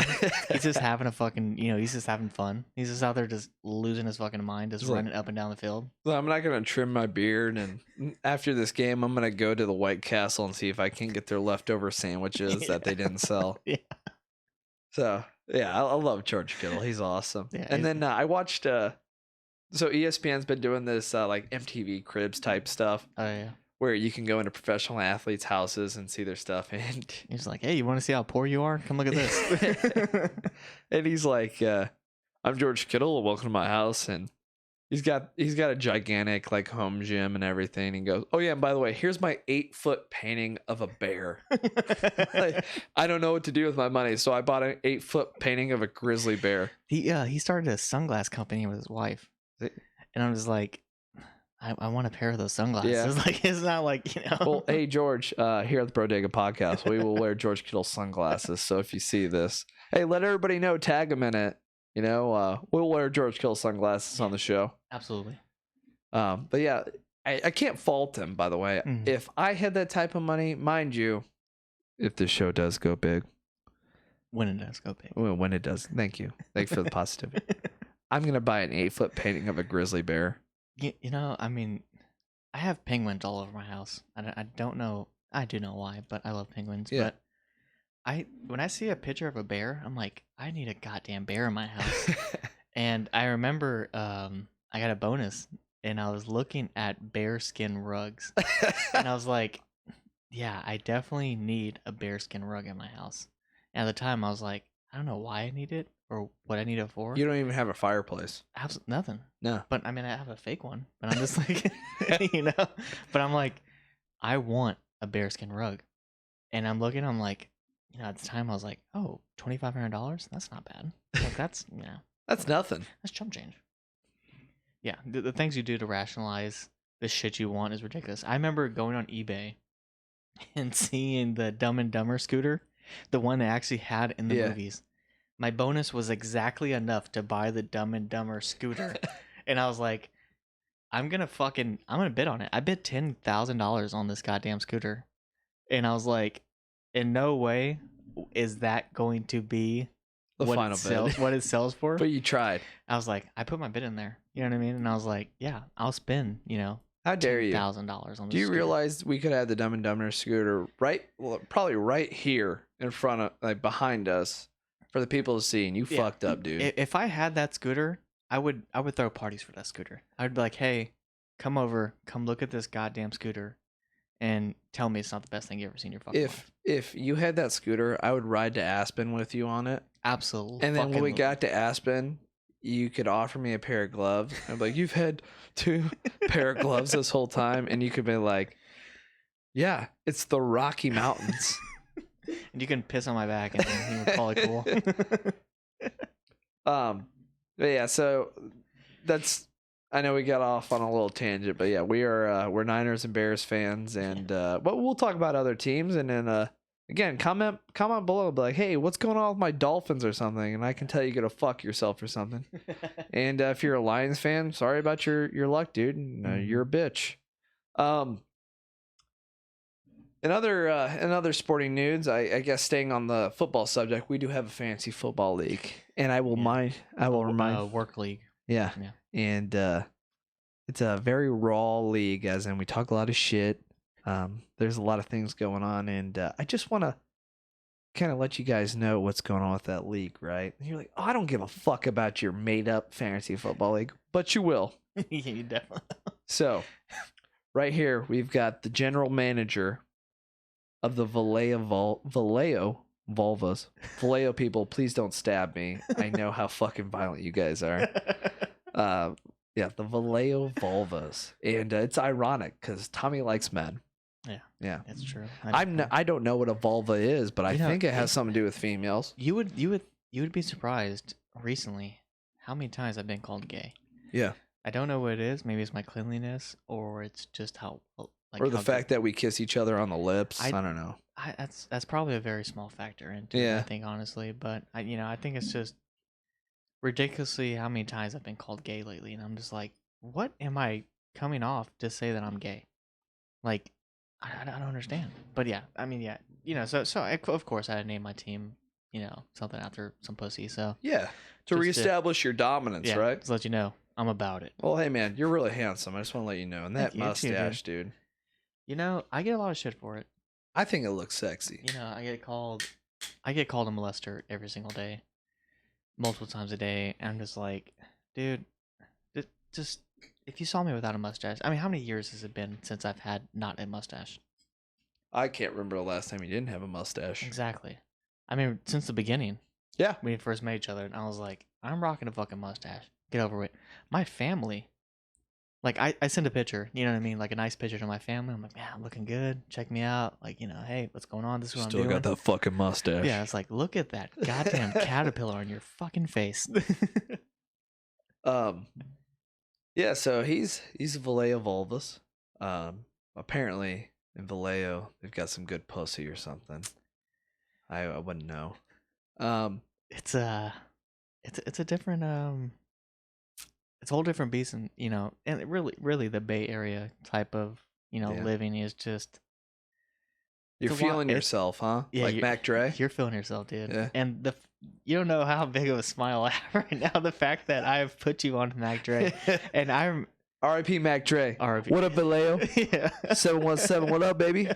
He's just having a fucking, he's just having fun. He's just out there just losing his fucking mind, just running up and down the field. Well, I'm not going to trim my beard. And after this game, I'm going to go to the White Castle and see if I can get their leftover sandwiches that they didn't sell. Yeah. So, yeah, I love George Kittle. He's awesome. Yeah, and then I watched, so ESPN's been doing this like MTV Cribs type stuff. Oh, yeah. Where you can go into professional athletes' houses and see their stuff. And he's like, "Hey, you want to see how poor you are? Come look at this." And he's like, "I'm George Kittle. Welcome to my house." And he's got a gigantic like home gym and everything. He goes, "Oh yeah, and by the way, here's my 8-foot painting of a bear." Like, I don't know what to do with my money, so I bought an 8-foot painting of a grizzly bear. He started a sunglass company with his wife, and I'm just like, I want a pair of those sunglasses. Yeah. Like, it's not like, Well, hey, George, here at the Brodega podcast, we will wear George Kittle sunglasses. So if you see this, hey, let everybody know, tag him in it. We'll wear George Kittle sunglasses on the show. Absolutely. But yeah, I can't fault him, by the way. Mm-hmm. If I had that type of money, mind you, if this show does go big. When it does go big. Well, when it does. Thank you. Thanks for the positivity. I'm going to buy an 8-foot painting of a grizzly bear. I mean, I have penguins all over my house. I don't know. I do know why, but I love penguins. Yeah. But when I see a picture of a bear, I'm like, I need a goddamn bear in my house. And I remember I got a bonus, and I was looking at bearskin rugs. And I was like, yeah, I definitely need a bearskin rug in my house. And at the time, I was like, I don't know why I need it. Or what I need it for. You don't even have a fireplace. Absolutely nothing. No. But I mean, I have a fake one. But I'm just like, But I'm like, I want a bearskin rug. And I'm looking, I'm like, at the time I was like, oh, $2,500? That's not bad. Like, that's, That's nothing. That's chump change. Yeah. The things you do to rationalize the shit you want is ridiculous. I remember going on eBay and seeing the Dumb and Dumber scooter, the one they actually had in the movies. My bonus was exactly enough to buy the Dumb and Dumber scooter. And I was like, I'm going to bid on it. I bid $10,000 on this goddamn scooter. And I was like, in no way is that going to be the what final bid. What it sells for. But you tried. I was like, I put my bid in there. You know what I mean? And I was like, yeah, I'll spend, how dare you? $10,000 on this. Do you realize we could have the Dumb and Dumber scooter probably right here in front of, like, behind us for the people to see? And you fucked up, dude. If I had that scooter, I would throw parties for that scooter. I would be like, hey, come look at this goddamn scooter, and tell me it's not the best thing you ever seen in your fucking life. If you had that scooter, I would ride to Aspen with you on it. Absolutely. And then when we got to Aspen, you could offer me a pair of gloves. I'm like, you've had 2 pair of gloves this whole time, and you could be like, yeah, it's the Rocky Mountains. And you can piss on my back, and he would call it cool. But yeah, so that's. I know we got off on a little tangent, but yeah, we're Niners and Bears fans, and but we'll talk about other teams, and then again, comment below, be like, hey, what's going on with my Dolphins or something, and I can tell you go fuck yourself or something. And if you're a Lions fan, sorry about your luck, dude. You're a bitch. In other sporting news, I guess staying on the football subject, we do have a fantasy football league, and I will remind work league. yeah, Yeah. and it's a very raw league, as in we talk a lot of shit. There's a lot of things going on, and I just want to kind of let you guys know what's going on with that league, right? And you're like, oh, I don't give a fuck about your made up fantasy football league, but you will. Yeah, you definitely. So, right here, we've got the general manager of the Vallejo Volvas. Vallejo people, please don't stab me. I know how fucking violent you guys are. Yeah, the Vallejo Volvas. And it's ironic because Tommy likes men. Yeah. That's true. I don't know what a vulva is, but I think it has something to do with females. You would be surprised recently how many times I've been called gay. Yeah. I don't know what it is. Maybe it's my cleanliness, or it's just how or the fact that we kiss each other on the lips. I don't know. That's probably a very small factor into it, I think, honestly. But I think it's just ridiculously how many times I've been called gay lately, and I'm just like, what am I coming off to say that I'm gay? Like, I don't understand. But yeah, I mean, yeah, so of course I had to name my team, something after some pussy. So yeah, to reestablish your dominance, right? Just let you know I'm about it. Well, hey man, you're really handsome. I just want to let you know, and that mustache, dude. I get a lot of shit for it. I think it looks sexy. I get called a molester every single day, multiple times a day, and I'm just like, dude, just if you saw me without a mustache, I mean, how many years has it been since I've had not a mustache? I can't remember the last time you didn't have a mustache. Exactly. I mean, since the beginning. Yeah. When we first met each other, and I was like, I'm rocking a fucking mustache. Get over it. My family, like, I send a picture, you know what I mean? Like, a nice picture to my family. I'm like, man, I'm looking good. Check me out. Like, hey, what's going on? This is what I'm doing. Still got that fucking mustache. Yeah, it's like, look at that goddamn caterpillar on your fucking face. Yeah, so he's Vallejo Volvas. Apparently in Vallejo they've got some good pussy or something. I wouldn't know. It's a different it's a whole different beast, and and really the Bay Area type of living is just. You're feeling yourself, huh? Yeah, like Mac Dre. You're feeling yourself, dude. Yeah. And you don't know how big of a smile I have right now. The fact that I've put you on Mac Dre, and I'm R.I.P. Mac Dre. R.I.P. What up, Vallejo? Yeah. 717. What up, baby?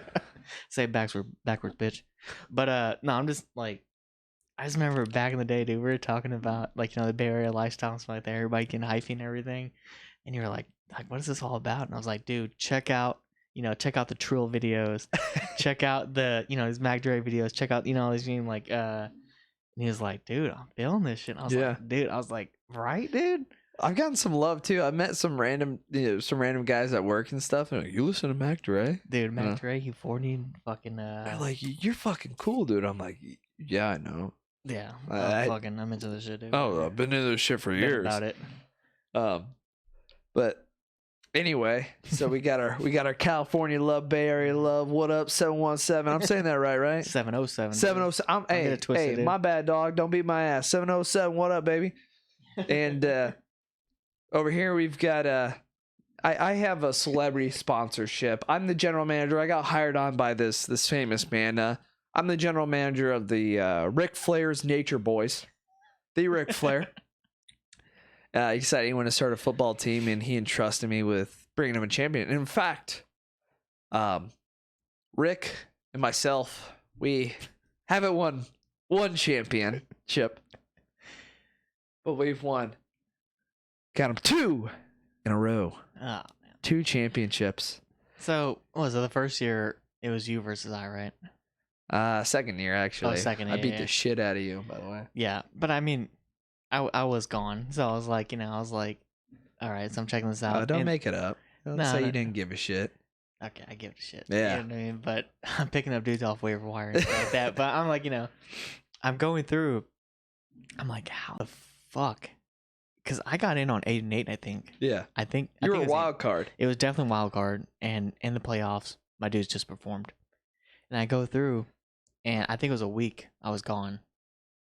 Say it backwards, bitch. But no, I'm just like, I just remember back in the day, dude. We were talking about the Bay Area lifestyle and stuff like that. Everybody getting hyphy and everything, and you were like, what is this all about? And I was like, dude, check out the Trill videos, check out the his Mac Dre videos, check out his being like and he was like, dude, I'm feeling this shit. And I was like, dude, right, dude. I've gotten some love too. I met some random guys at work and stuff. They're like, you listen to Mac Dre? Dude, Mac Dre, he 40 fucking They're like, you're fucking cool, dude. I'm like, yeah, I know. Yeah, I'm into this shit, dude. Oh, I've been into this shit for years. About it. But anyway, so we got our California love, Bay Area love. What up, 717? I'm saying that right? 707. 707. Hey, my bad, dog. Don't beat my ass. 707. What up, baby? And over here we've got I have a celebrity sponsorship. I'm the general manager. I got hired on by this famous man. I'm the general manager of the Ric Flair's Nature Boys. The Ric Flair. He decided he wanted to start a football team, and he entrusted me with bringing him a champion. And in fact, Rick and myself, we haven't won one championship, but we've won, count them, 2 in a row. Oh, man. 2 championships. So, what was it, the first year it was you versus I, right? Second year, actually. Oh, second year. I beat the shit out of you, by the way. Yeah, but I mean, I was gone, so I was like, all right, so I'm checking this out. Don't make it up. Don't say you didn't give a shit. Okay, I give it a shit. Yeah. You know what I mean? But I'm picking up dudes off waiver wire and stuff like that. But I'm like, I'm going through. I'm like, how the fuck? Because I got in on 8-8, I think. Yeah. I think you were a wild card. It was definitely a wild card, and in the playoffs, my dudes just performed. And I go through, and I think it was a week I was gone.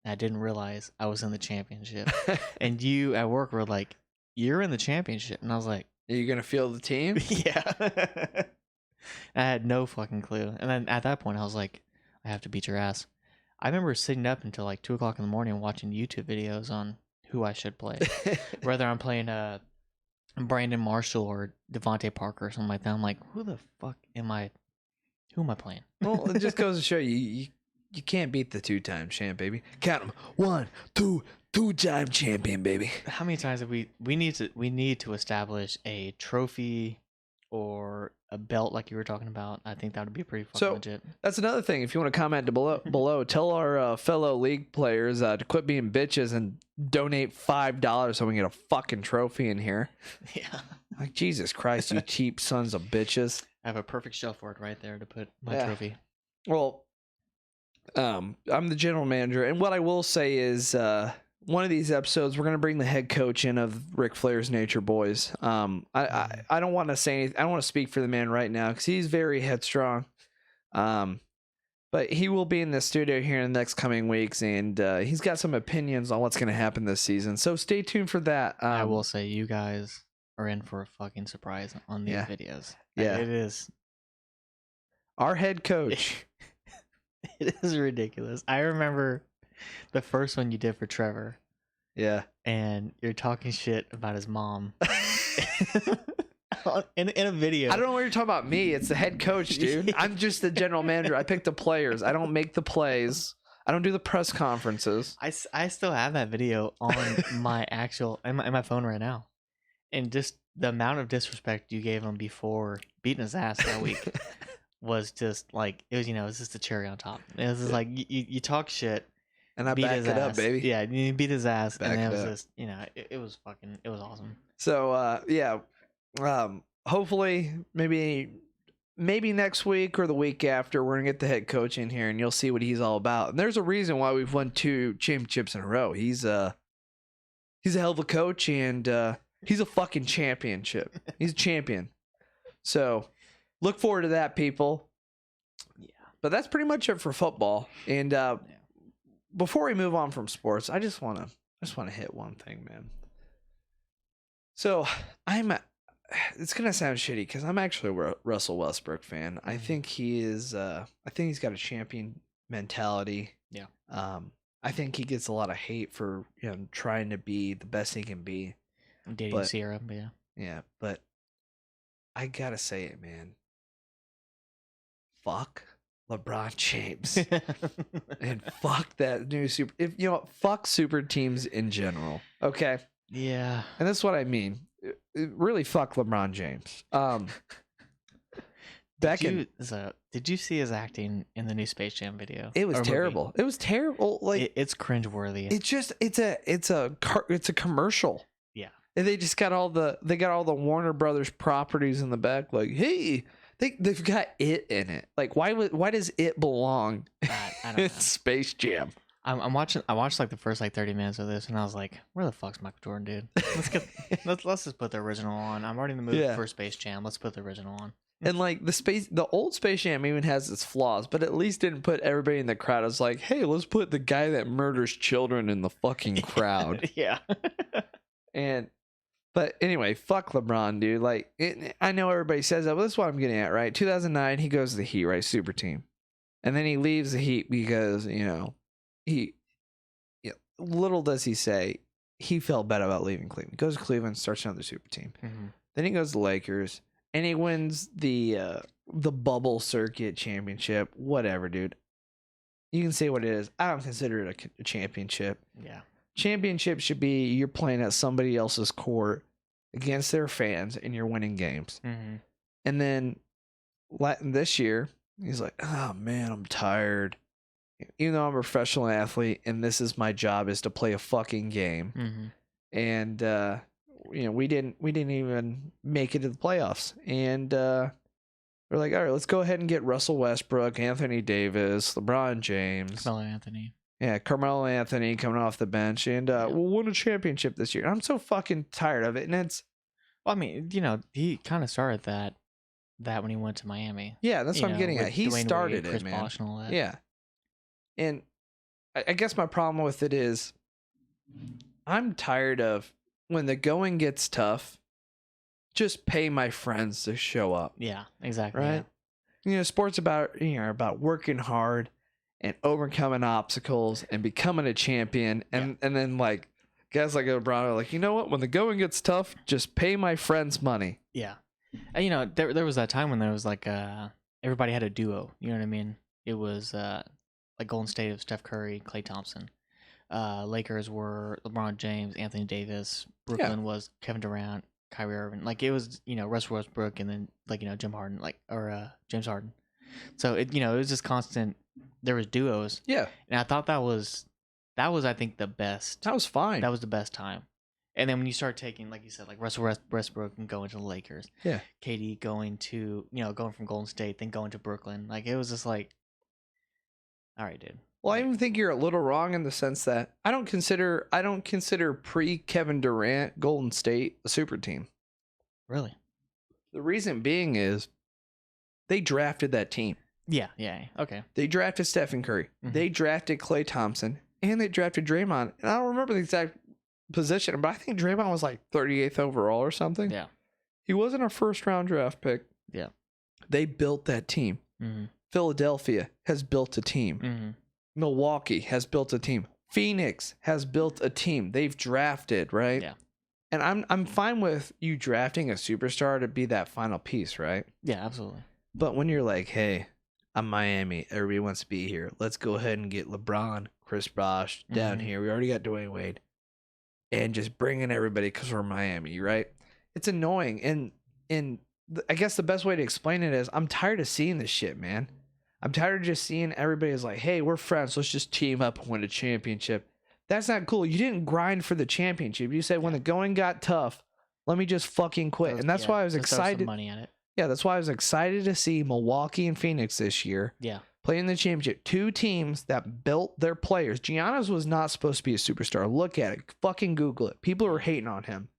And I didn't realize I was in the championship. And you at work were like, you're in the championship. And I was like, Are you gonna field the team? Yeah. I had no fucking clue. And then at that point, I was like, I have to beat your ass. I remember sitting up until like 2 o'clock in the morning watching YouTube videos on who I should play. Whether I'm playing Brandon Marshall or Devontae Parker or something like that. I'm like, who the fuck am I? Who am I playing? Well, it just goes to show you can't beat the 2-time champ, baby. Count them. 1, 2, 2-time champion, baby. How many times have we need to establish a trophy or a belt like you were talking about? I think that would be pretty fucking legit. That's another thing. If you want to comment below, tell our fellow league players to quit being bitches and donate $5 so we can get a fucking trophy in here. Yeah. Like, Jesus Christ, you cheap sons of bitches. I have a perfect shelf for it right there to put my trophy. Well, I'm the general manager, and what I will say is one of these episodes we're going to bring the head coach in of Ric Flair's Nature Boys. I don't want to say anything. I don't want to speak for the man right now because he's very headstrong. But he will be in the studio here in the next coming weeks, and he's got some opinions on what's going to happen this season. So stay tuned for that. I will say you guys are in for a fucking surprise on these videos. Yeah, it is. Our head coach. It is ridiculous. I remember the first one you did for Trevor. Yeah. And you're talking shit about his mom. in a video. I don't know what you're talking about. Me. It's the head coach, dude. I'm just the general manager. I pick the players. I don't make the plays. I don't do the press conferences. I still have that video on my in my phone right now. And just the amount of disrespect you gave him before beating his ass that week was just like, it was just a cherry on top. It was just like, you talk shit. And I back it up, baby. Yeah, you beat his ass. Back and it it was up. just, it was awesome. So, yeah. Hopefully, maybe next week or the week after, we're going to get the head coach in here and you'll see what he's all about. And there's a reason why we've won 2 championships in a row. He's a hell of a coach and he's a fucking championship. He's a champion. So, look forward to that, people. Yeah. But that's pretty much it for football. And before we move on from sports, I just want to hit one thing, man. So, it's going to sound shitty because I'm actually a Russell Westbrook fan. I think he is I think he's got a champion mentality. Yeah. I think he gets a lot of hate for, trying to be the best he can be. Dating Sierra, but yeah. Yeah, but I got to say it, man. Fuck LeBron James. And fuck that new fuck super teams in general. Okay? Yeah. And that's what I mean. Really fuck LeBron James. Did you see his acting in the new Space Jam video? It was terrible. Movie? It was terrible. Like it's cringeworthy. It's a commercial. Yeah. And they just got all the Warner Brothers properties in the back. Like, hey, they've got it in it. Like, why does it belong I don't know. in Space Jam? I watched like the first 30 minutes of this and I was like, where the fuck's Michael Jordan, dude? Let's just put the original on. I'm already in the mood for Space Jam. Let's put the original on. And like the old Space Jam even has its flaws, but at least didn't put everybody in the crowd. I was like, hey, let's put the guy that murders children in the fucking crowd. Yeah. But anyway, fuck LeBron, dude. Like, I know everybody says that, but that's what I'm getting at, right? 2009, he goes to the Heat, right? Super team. And then he leaves the Heat because, little does he say, he felt bad about leaving Cleveland. Goes to Cleveland, starts another super team. Mm-hmm. Then he goes to Lakers, and he wins the bubble circuit championship. Whatever, dude. You can say what it is. I don't consider it a championship. Yeah. Championship should be you're playing at somebody else's court against their fans, and you're winning games. Mm-hmm. And then this year, he's like, oh, man, I'm tired. Even though I'm a professional athlete and this is my job is to play a fucking game. Mm-hmm. And, we didn't even make it to the playoffs. And we're like, all right, let's go ahead and get Russell Westbrook, Anthony Davis, LeBron James. Carmelo Anthony. Yeah, Carmelo Anthony coming off the bench. And we'll win a championship this year. I'm so fucking tired of it. And it's... Well, I mean, he kind of started that when he went to Miami. Yeah, that's what I'm getting at. He Dwayne started Wade, Chris it, man. Bosh and all that. Yeah. And I guess my problem with it is I'm tired of when the going gets tough, just pay my friends to show up. Yeah, exactly. Right? Sports about about working hard and overcoming obstacles and becoming a champion. And then like guys like LeBron are like, you know what? When the going gets tough, just pay my friends money. Yeah. And there was that time when there was like everybody had a duo. You know what I mean? It was like Golden State of Steph Curry, Klay Thompson. Lakers were LeBron James, Anthony Davis. Brooklyn was Kevin Durant, Kyrie Irving. Like it was, Russell Westbrook, and then like Jim Harden, James Harden. So it was just constant. There was duos. Yeah, and I thought that was I think the best. That was fine. That was the best time. And then when you start taking, like you said, like Russell Westbrook and going to the Lakers. Yeah. KD going to going from Golden State, then going to Brooklyn. Like it was just like, all right, dude. Well, I even think you're a little wrong in the sense that I don't consider pre Kevin Durant Golden State a super team. Really? The reason being is they drafted that team. Yeah. Okay. They drafted Stephen Curry. Mm-hmm. They drafted Klay Thompson, and they drafted Draymond. And I don't remember the exact position, but I think Draymond was like 38th overall or something. Yeah. He wasn't a first round draft pick. Yeah. They built that team. Mm-hmm. Philadelphia has built a team. Mm-hmm. Milwaukee has built a team. Phoenix has built a team. They've drafted, right? Yeah. And I'm fine with you drafting a superstar to be that final piece, right? Yeah, absolutely. But when you're like, hey, I'm Miami, everybody wants to be here. Let's go ahead and get LeBron, Chris Bosh down here. We already got Dwayne Wade. And just bring in everybody because we're Miami, right? It's annoying. And I guess the best way to explain it is I'm tired of seeing this shit, man. I'm tired of just seeing everybody is like, hey, we're friends. Let's just team up and win a championship. That's not cool. You didn't grind for the championship. You said when the going got tough, let me just fucking quit. And that's why I was excited. Some money at it. Yeah, that's why I was excited to see Milwaukee and Phoenix this year. Yeah. Playing the championship. Two teams that built their players. Giannis was not supposed to be a superstar. Look at it. Fucking Google it. People are hating on him.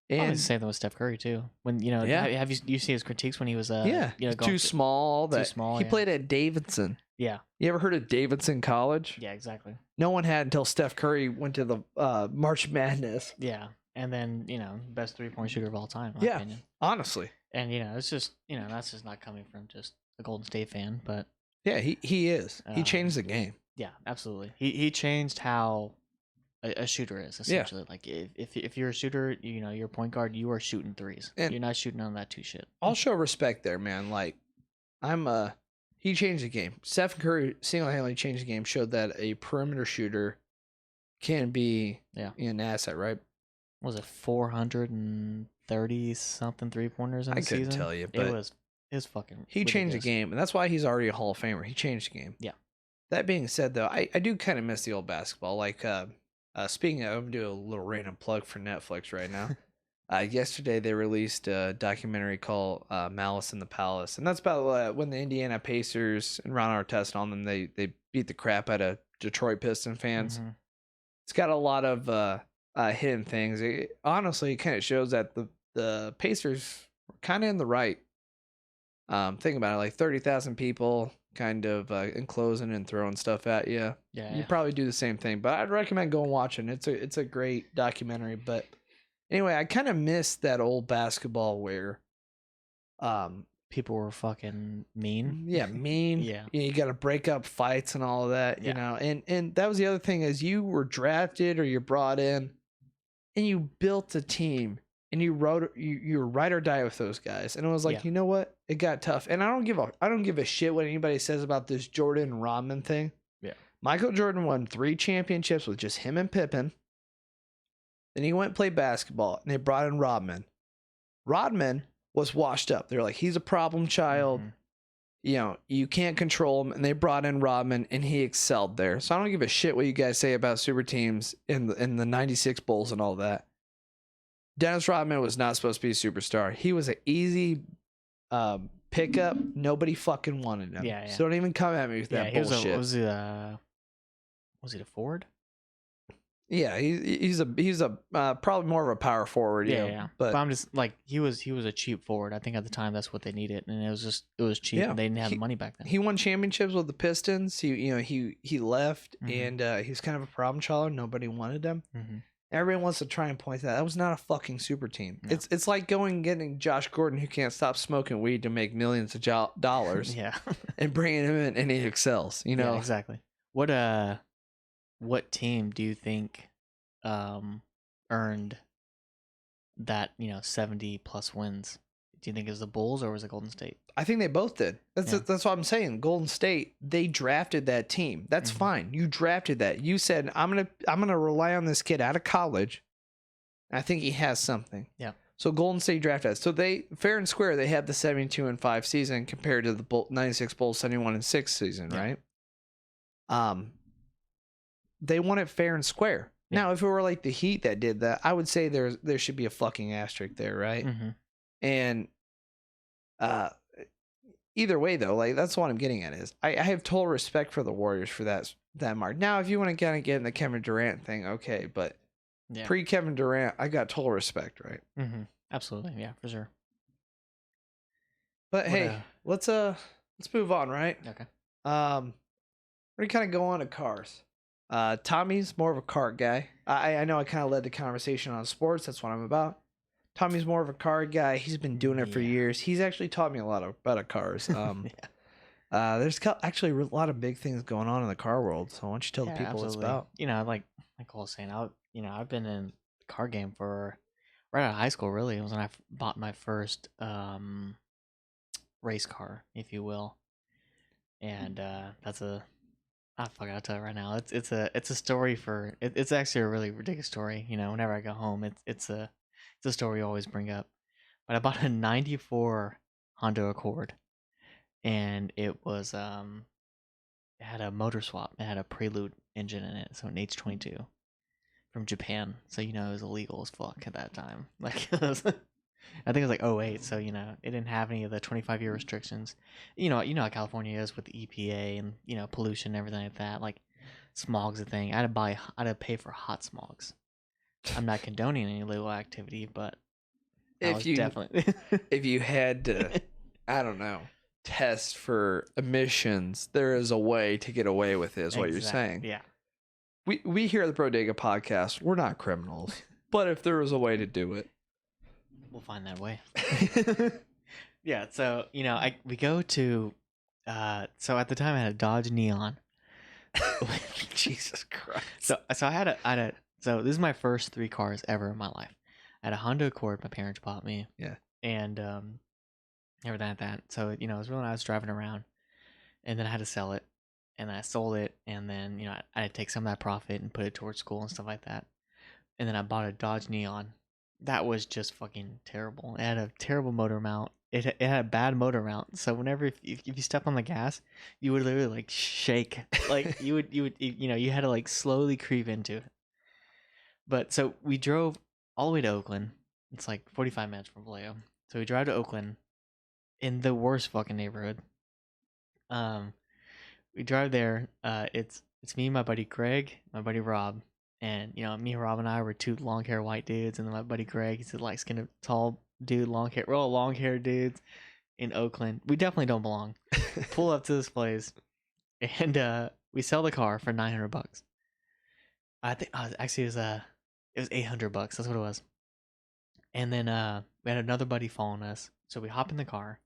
And I was the same thing with Steph Curry too. When have you seen his critiques when he was too small? Too small. He played at Davidson. Yeah. You ever heard of Davidson College? Yeah, exactly. No one had until Steph Curry went to the March Madness. Yeah, and then best 3-point shooter of all time. In my opinion. Honestly. And it's just that's just not coming from just a Golden State fan, but yeah, he is. He changed the game. Yeah, absolutely. He changed how a shooter is essentially. Yeah. Like if you're a shooter, you're a point guard, you are shooting threes. And you're not shooting on that two shit. I'll show respect there, man. Like he changed the game. Steph Curry single-handedly changed the game. Showed that a perimeter shooter can be an asset, right? Was it 430 something 3-pointers in the season? I couldn't tell you, but it was fucking. He changed the game, and that's why he's already a Hall of Famer. He changed the game. Yeah. That being said, though, I do kind of miss the old basketball. Like speaking of, I'm gonna do a little random plug for Netflix right now. Yesterday they released a documentary called Malice in the Palace, and that's about when the Indiana Pacers and Ron Artest on them they beat the crap out of Detroit Piston fans. Mm-hmm. It's got a lot of hidden things. Honestly, it kind of shows that the Pacers were kind of in the right. Think about it, like 30,000 people kind of enclosing and throwing stuff at you. Yeah, you probably do the same thing, but I'd recommend going watching. It's a great documentary. But anyway, I kind of miss that old basketball where people were fucking mean. Yeah, mean. Yeah. You got to break up fights and all of that, and that was the other thing is you were drafted or you're brought in and you built a team and you were ride or die with those guys. And it was like, you know what? It got tough. And I don't give a shit what anybody says about this Jordan Rodman thing. Yeah. Michael Jordan won 3 championships with just him and Pippen. Then he went and played basketball and they brought in Rodman. Rodman was washed up. They're like, he's a problem child. Mm-hmm. You can't control him. And they brought in Rodman and he excelled there. So I don't give a shit what you guys say about super teams in the 96 Bulls and all that. Dennis Rodman was not supposed to be a superstar. He was an easy pickup. Nobody fucking wanted him. Yeah. So don't even come at me with that bullshit. Was he a forward? Yeah, he's a probably more of a power forward. Yeah. But I'm just like he was a cheap forward. I think at the time that's what they needed, and it was cheap. Yeah. And they didn't have the money back then. He won championships with the Pistons. He left, and he was kind of a problem child. Nobody wanted him. Mm-hmm. Everyone wants to try and point that. That was not a fucking super team. No. It's like going and getting Josh Gordon, who can't stop smoking weed to make millions of dollars, Yeah. and bringing him in and he excels. You know, Yeah, exactly. What team do you think earned that, 70 plus wins? Do you think it was the Bulls or was it Golden State? I think they both did. That's Yeah. that's what I'm saying. Golden State, they drafted that team. That's Mhm. fine. You drafted that. You said I'm gonna rely on this kid out of college. I think he has something. Yeah. So Golden State drafted that. So they fair and square. They had the 72-5 season compared to the 96 Bulls 71-6 season, Yeah. right? They won it fair and square. Yeah. Now, if it were like the Heat that did that, I would say there should be a fucking asterisk there, right? Mm-hmm. And either way, though, like that's what I'm getting at is I have total respect for the Warriors for that mark. Now, if you want to kind of get in the Kevin Durant thing, okay, but Yeah. pre Kevin Durant, I got total respect, right? Mm-hmm. Absolutely. Yeah, for sure. But hey, let's move on, right? Okay. We're gonna kind of go on to cars. Tommy's more of a car guy. I know I kind of led the conversation on sports. That's what I'm about. Tommy's more of a car guy. He's been doing it for years. He's actually taught me a lot about cars. Yeah. There's actually a lot of big things going on in the car world. So why don't you tell the people what it's about? Like Cole was saying, I've been in the car game for right out of high school. Really, it was when I bought my first race car, if you will, and that's a fuck. I'll tell you right now, it's a story for it's actually a really ridiculous story. Whenever I go home, it's a story I always bring up. But I bought a '94 Honda Accord, and it had a motor swap. It had a Prelude engine in it, so an H22 from Japan. So it was illegal as fuck at that time. Like I think it was like '08, so it didn't have any of the 25-year restrictions. You know how California is with the EPA and pollution and everything like that. Like smog's a thing. I had to pay for hot smogs. I'm not condoning any illegal activity, but If you definitely if you had to, I don't know, test for emissions, there is a way to get away with it, is what you're saying. Yeah. We here at the Brodega podcast, we're not criminals, but if there was a way to do it, we'll find that way. Yeah, so we go to so at the time I had a Dodge Neon. Jesus Christ. So I had a so this is my first 3 cars ever in my life. I had a Honda Accord my parents bought me. Yeah. And everything like that. So it was really nice driving around, and then I had to sell it, and then I sold it, and then I had to take some of that profit and put it towards school and stuff like that. And then I bought a Dodge Neon. That was just fucking terrible. It had a terrible motor mount. It had a bad motor mount. So whenever if you step on the gas, you would literally like shake. Like you had to like slowly creep into it. But so we drove all the way to Oakland. It's like 45 minutes from Vallejo. So we drive to Oakland in the worst fucking neighborhood. We drive there. It's me, my buddy Greg, my buddy Rob, and me, Rob, and I were 2 long hair white dudes, and then my buddy Greg, he's a light skinned tall dude, long hair. We're all long hair dudes in Oakland. We definitely don't belong. Pull up to this place, and we sell the car for $900. I think actually it was $800. That's what it was. And then we had another buddy following us, so we hop in the car,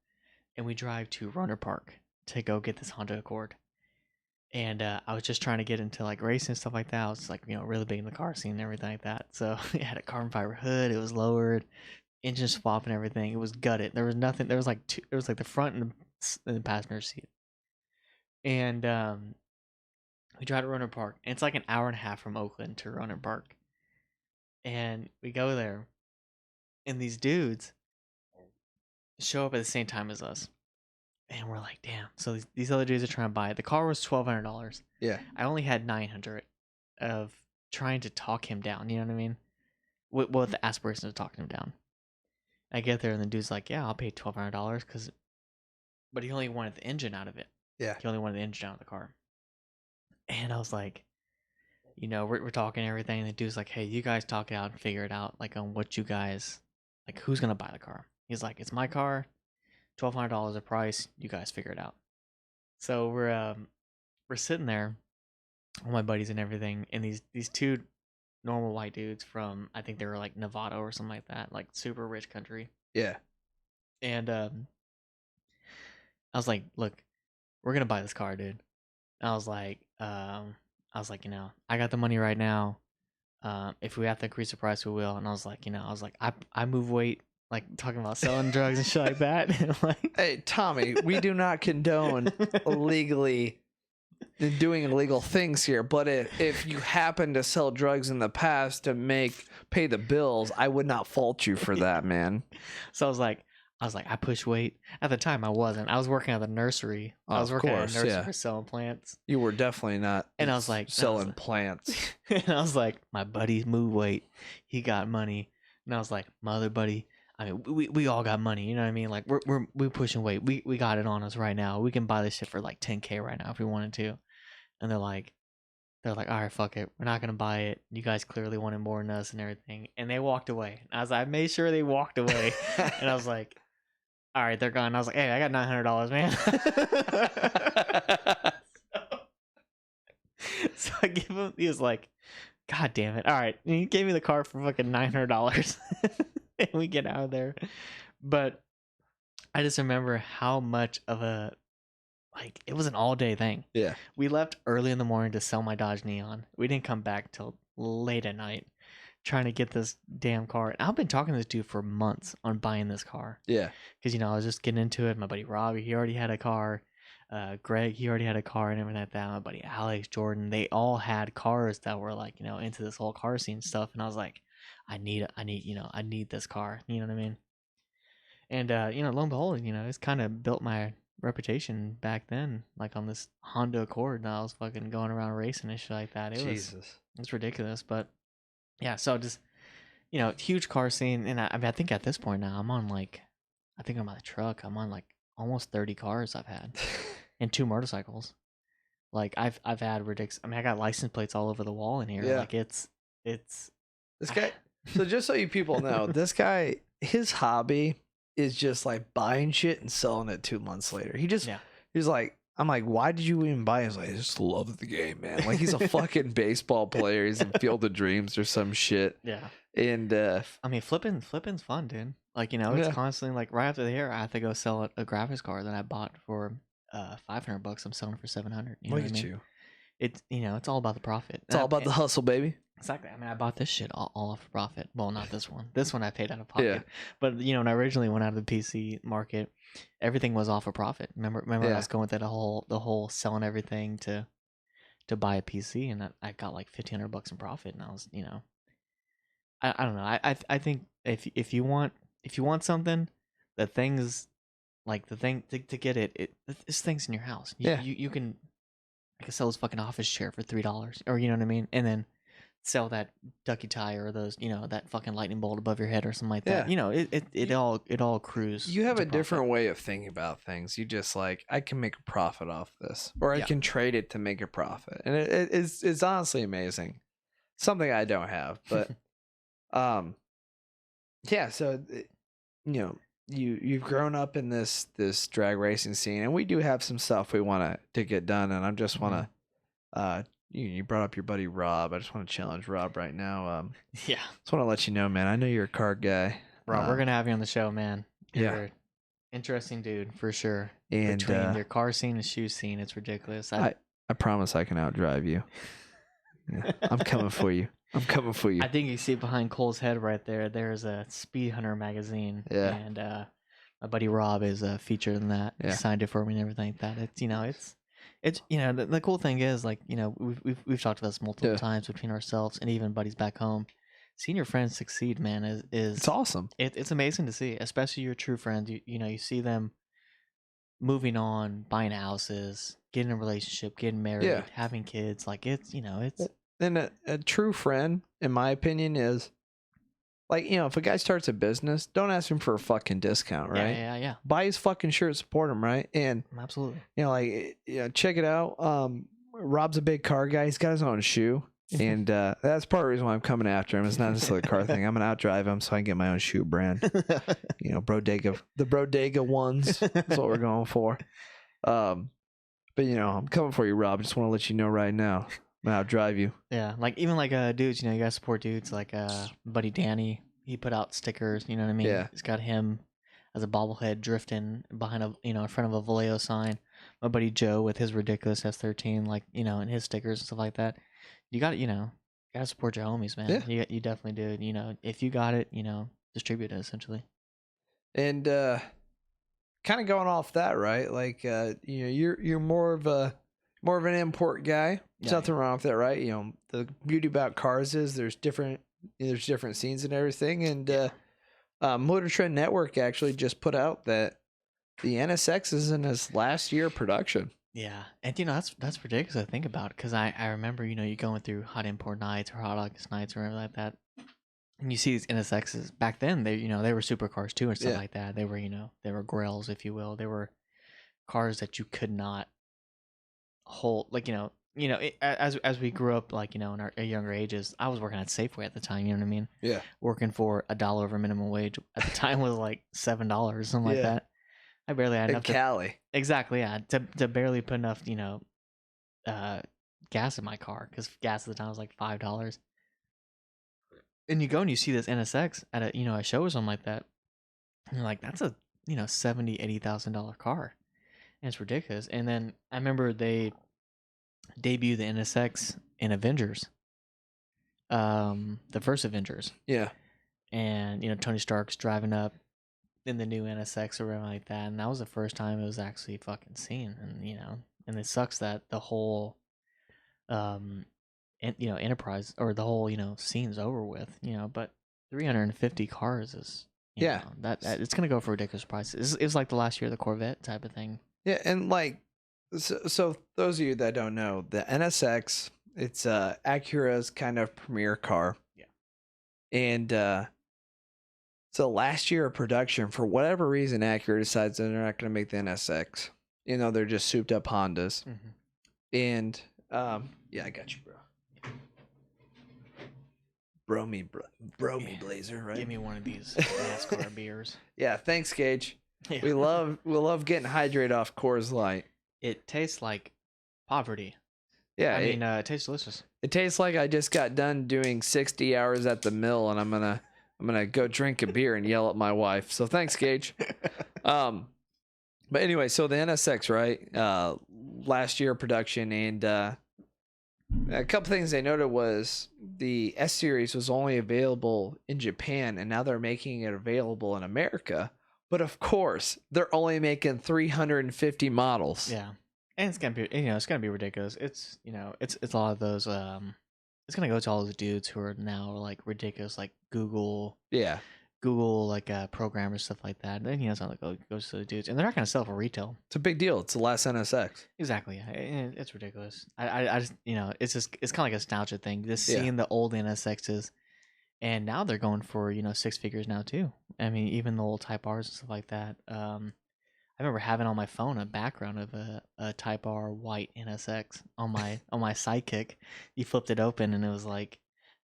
and we drive to Runner Park to go get this Honda Accord. And I was just trying to get into like racing and stuff like that. I was like, really big in the car scene and everything like that. So it had a carbon fiber hood. It was lowered, engine swap and everything. It was gutted. There was nothing. There was like the front and the passenger seat. And we drive to Runner Park, and it's like an hour and a half from Oakland to Runner Park. And we go there, and these dudes show up at the same time as us. And we're like, damn. So these other dudes are trying to buy it. The car was $1,200. Yeah. I only had $900 of trying to talk him down. You know what I mean? With the aspiration to talk him down. I get there, and the dude's like, yeah, I'll pay $1,200 but he only wanted the engine out of it. Yeah. He only wanted the engine out of the car. And I was like, we're talking everything. And the dude's like, hey, you guys talk it out and figure it out. Like on what you guys, like who's going to buy the car? He's like, it's my car. $1,200 a price. You guys figure it out. So we're sitting there, all my buddies and everything, and these 2 normal white dudes from, I think they were like Nevada or something like that, like super rich country. Yeah. And I was like, look, we're gonna buy this car, dude. And I was like, I got the money right now. If we have to increase the price, we will. And I was like, I move weight, like talking about selling drugs and shit like that. And like, Hey, Tommy, we do not condone illegally doing illegal things here, but if you happen to sell drugs in the past to pay the bills, I would not fault you for that, man. So I was like, I push weight. At the time, I wasn't. I was working at the nursery. I was working at a nursery selling plants. You were definitely not. And I was like selling plants. And I was like, my buddy's move weight. He got money. And I was like, my other buddy. I mean, we all got money. You know what I mean? Like we're pushing weight. We got it on us right now. We can buy this shit for like $10K right now if we wanted to. And they're like, all right, fuck it. We're not gonna buy it. You guys clearly wanted more than us and everything. And they walked away. I made sure they walked away. And I was like, all right, they're gone. I was like, hey, I got $900, man. So I give him. He was like, God damn it! All right, and he gave me the car for fucking $900, and we get out of there. But I just remember how much of a it was an all day thing. Yeah, we left early in the morning to sell my Dodge Neon. We didn't come back till late at night, trying to get this damn car. And I've been talking to this dude for months on buying this car. Yeah, because I was just getting into it. My buddy Robbie, he already had a car. Greg, he already had a car and everything like that. My buddy Alex, Jordan, they all had cars that were like, into this whole car scene stuff. And I was like, I need this car. You know what I mean? And lo and behold, it's kind of built my reputation back then, like on this Honda Accord. And I was fucking going around racing and shit like that. It's ridiculous, but yeah. So just huge car scene, and I think at this point now I'm on I think I'm on the truck. I'm on almost 30 cars I've had. And 2 motorcycles. Like I've had ridiculous. I mean, I got license plates all over the wall in here. Yeah. Like it's this guy. So just so you people know, this guy, his hobby is just like buying shit and selling it 2 months later. He's like, I'm like, why did you even buy it? He's like, I just love the game, man. Like he's a fucking baseball player. He's in Field of Dreams or some shit. Yeah. And I mean, flipping's fun, dude. Like it's constantly like right after the year, I have to go sell a graphics card that I bought for $500. I'm selling for $700. Look at you. It's it's all about the profit. It's all about the hustle, baby. Exactly. I mean, I bought this shit all off of profit. Well, not this one. This one I paid out of pocket. Yeah. But when I originally went out of the PC market, everything was off of profit. Remember I was going through the whole selling everything to buy a PC, and I got like $1,500 in profit, and I was I don't know. I think if you want something, the things. Like the thing to get it's things in your house. You can sell this fucking office chair for $3, or you know what I mean, and then sell that ducky tie or those that fucking lightning bolt above your head or something like that. It all accrues. You have a different way of thinking about things. You just like, I can make a profit off this, or I can trade it to make a profit, and it's honestly amazing. Something I don't have, but yeah. So You've grown up in this drag racing scene, and we do have some stuff we want to get done. And I just want to, you brought up your buddy Rob. I just want to challenge Rob right now. Yeah, just want to let you know, man. I know you're a car guy. Rob, we're gonna have you on the show, man. You're an interesting dude for sure. And between your car scene and shoe scene, it's ridiculous. I promise I can outdrive you. Yeah, I'm coming for you. I'm coming for you. I think you see behind Cole's head right there. There's a Speed Hunter magazine. Yeah. And my buddy Rob is featured in that. Yeah. He signed it for me and everything like that. It's the cool thing is we've talked about this multiple times between ourselves and even buddies back home. Seeing your friends succeed, man, is it's awesome. It's amazing to see, especially your true friends. You see them moving on, buying houses, getting a relationship, getting married, having kids. Like it's. And a true friend, in my opinion, is like, if a guy starts a business, don't ask him for a fucking discount, right? Yeah. Buy his fucking shirt, support him, right? And absolutely. Check it out. Rob's a big car guy. He's got his own shoe. And that's part of the reason why I'm coming after him. It's not necessarily a car thing. I'm going to outdrive him so I can get my own shoe brand. Brodega. The Brodega ones. That's what we're going for. But, I'm coming for you, Rob. Just want to let you know right now. I'll drive you. Yeah, like even like dudes, you gotta support dudes like buddy Danny. He put out stickers, you know what I mean? Yeah. It's got him as a bobblehead drifting behind in front of a Vallejo sign. My buddy Joe with his ridiculous S13, like, and his stickers and stuff like that. You got to, gotta support your homies, man. Yeah. You definitely do. If you got it, distribute it essentially. And kind of going off that, right? Like you're more of an import guy. There's nothing wrong with that, right? The beauty about cars is there's different scenes and everything. And Motor Trend Network actually just put out that the NSX is in its last year of production. Yeah, and that's ridiculous to think about, because I remember you going through hot import nights or hot August nights or whatever like that, and you see these NSXs back then. They they were supercars too and stuff like that. They were they were grails, if you will. They were cars that you could not hold, like as we grew up, like in our younger ages. I was working at Safeway at the time. You know what I mean? Yeah. Working for $1 over minimum wage at the time was like $7, something like that. I barely had enough Cali. Exactly, yeah. To barely put enough, gas in my car, because gas at the time was like $5. And you go and you see this NSX at a show or something like that, and you're like, that's a $70,000-$80,000 car, and it's ridiculous. And then I remember they debuted the NSX in Avengers, the first Avengers. Yeah. And Tony Stark's driving up in the new NSX or whatever like that, and that was the first time it was actually fucking seen. And it sucks that the whole enterprise, or the whole scene's over with, but 350 cars is that it's gonna go for ridiculous prices. It's like the last year of the Corvette type of thing. Yeah. And like, so those of you that don't know, the NSX, it's Acura's kind of premier car. Yeah. And so last year of production, for whatever reason, Acura decides that they're not going to make the NSX. They're just souped up Hondas. Mm-hmm. And yeah, I got you, bro. Bro me Blazer, right? Give me one of these NASCAR beers. Yeah, thanks, Gage. Yeah. We love getting hydrated off Coors Light. It tastes like poverty. Yeah, it tastes delicious. It tastes like I just got done doing 60 hours at the mill, and I'm gonna go drink a beer and yell at my wife. So thanks, Gage. But anyway, so the NSX, right? Last year production, and a couple things they noted was the S Series was only available in Japan, and now they're making it available in America. But of course, they're only making 350 models. Yeah, and it's gonna be it's gonna be ridiculous. It's it's a lot of those it's gonna go to all those dudes who are now like ridiculous, like Google like programmers, stuff like that. Then it's not like goes to the dudes, and they're not gonna sell for retail. It's a big deal. It's the last NSX. Exactly. Yeah. It's ridiculous. I just it's kind of like a nostalgia thing. Just seeing the old NSXs, and now they're going for 6 figures now too. I mean, even the old Type R's and stuff like that. I remember having on my phone a background of a Type R white NSX on my Sidekick. You flipped it open and it was like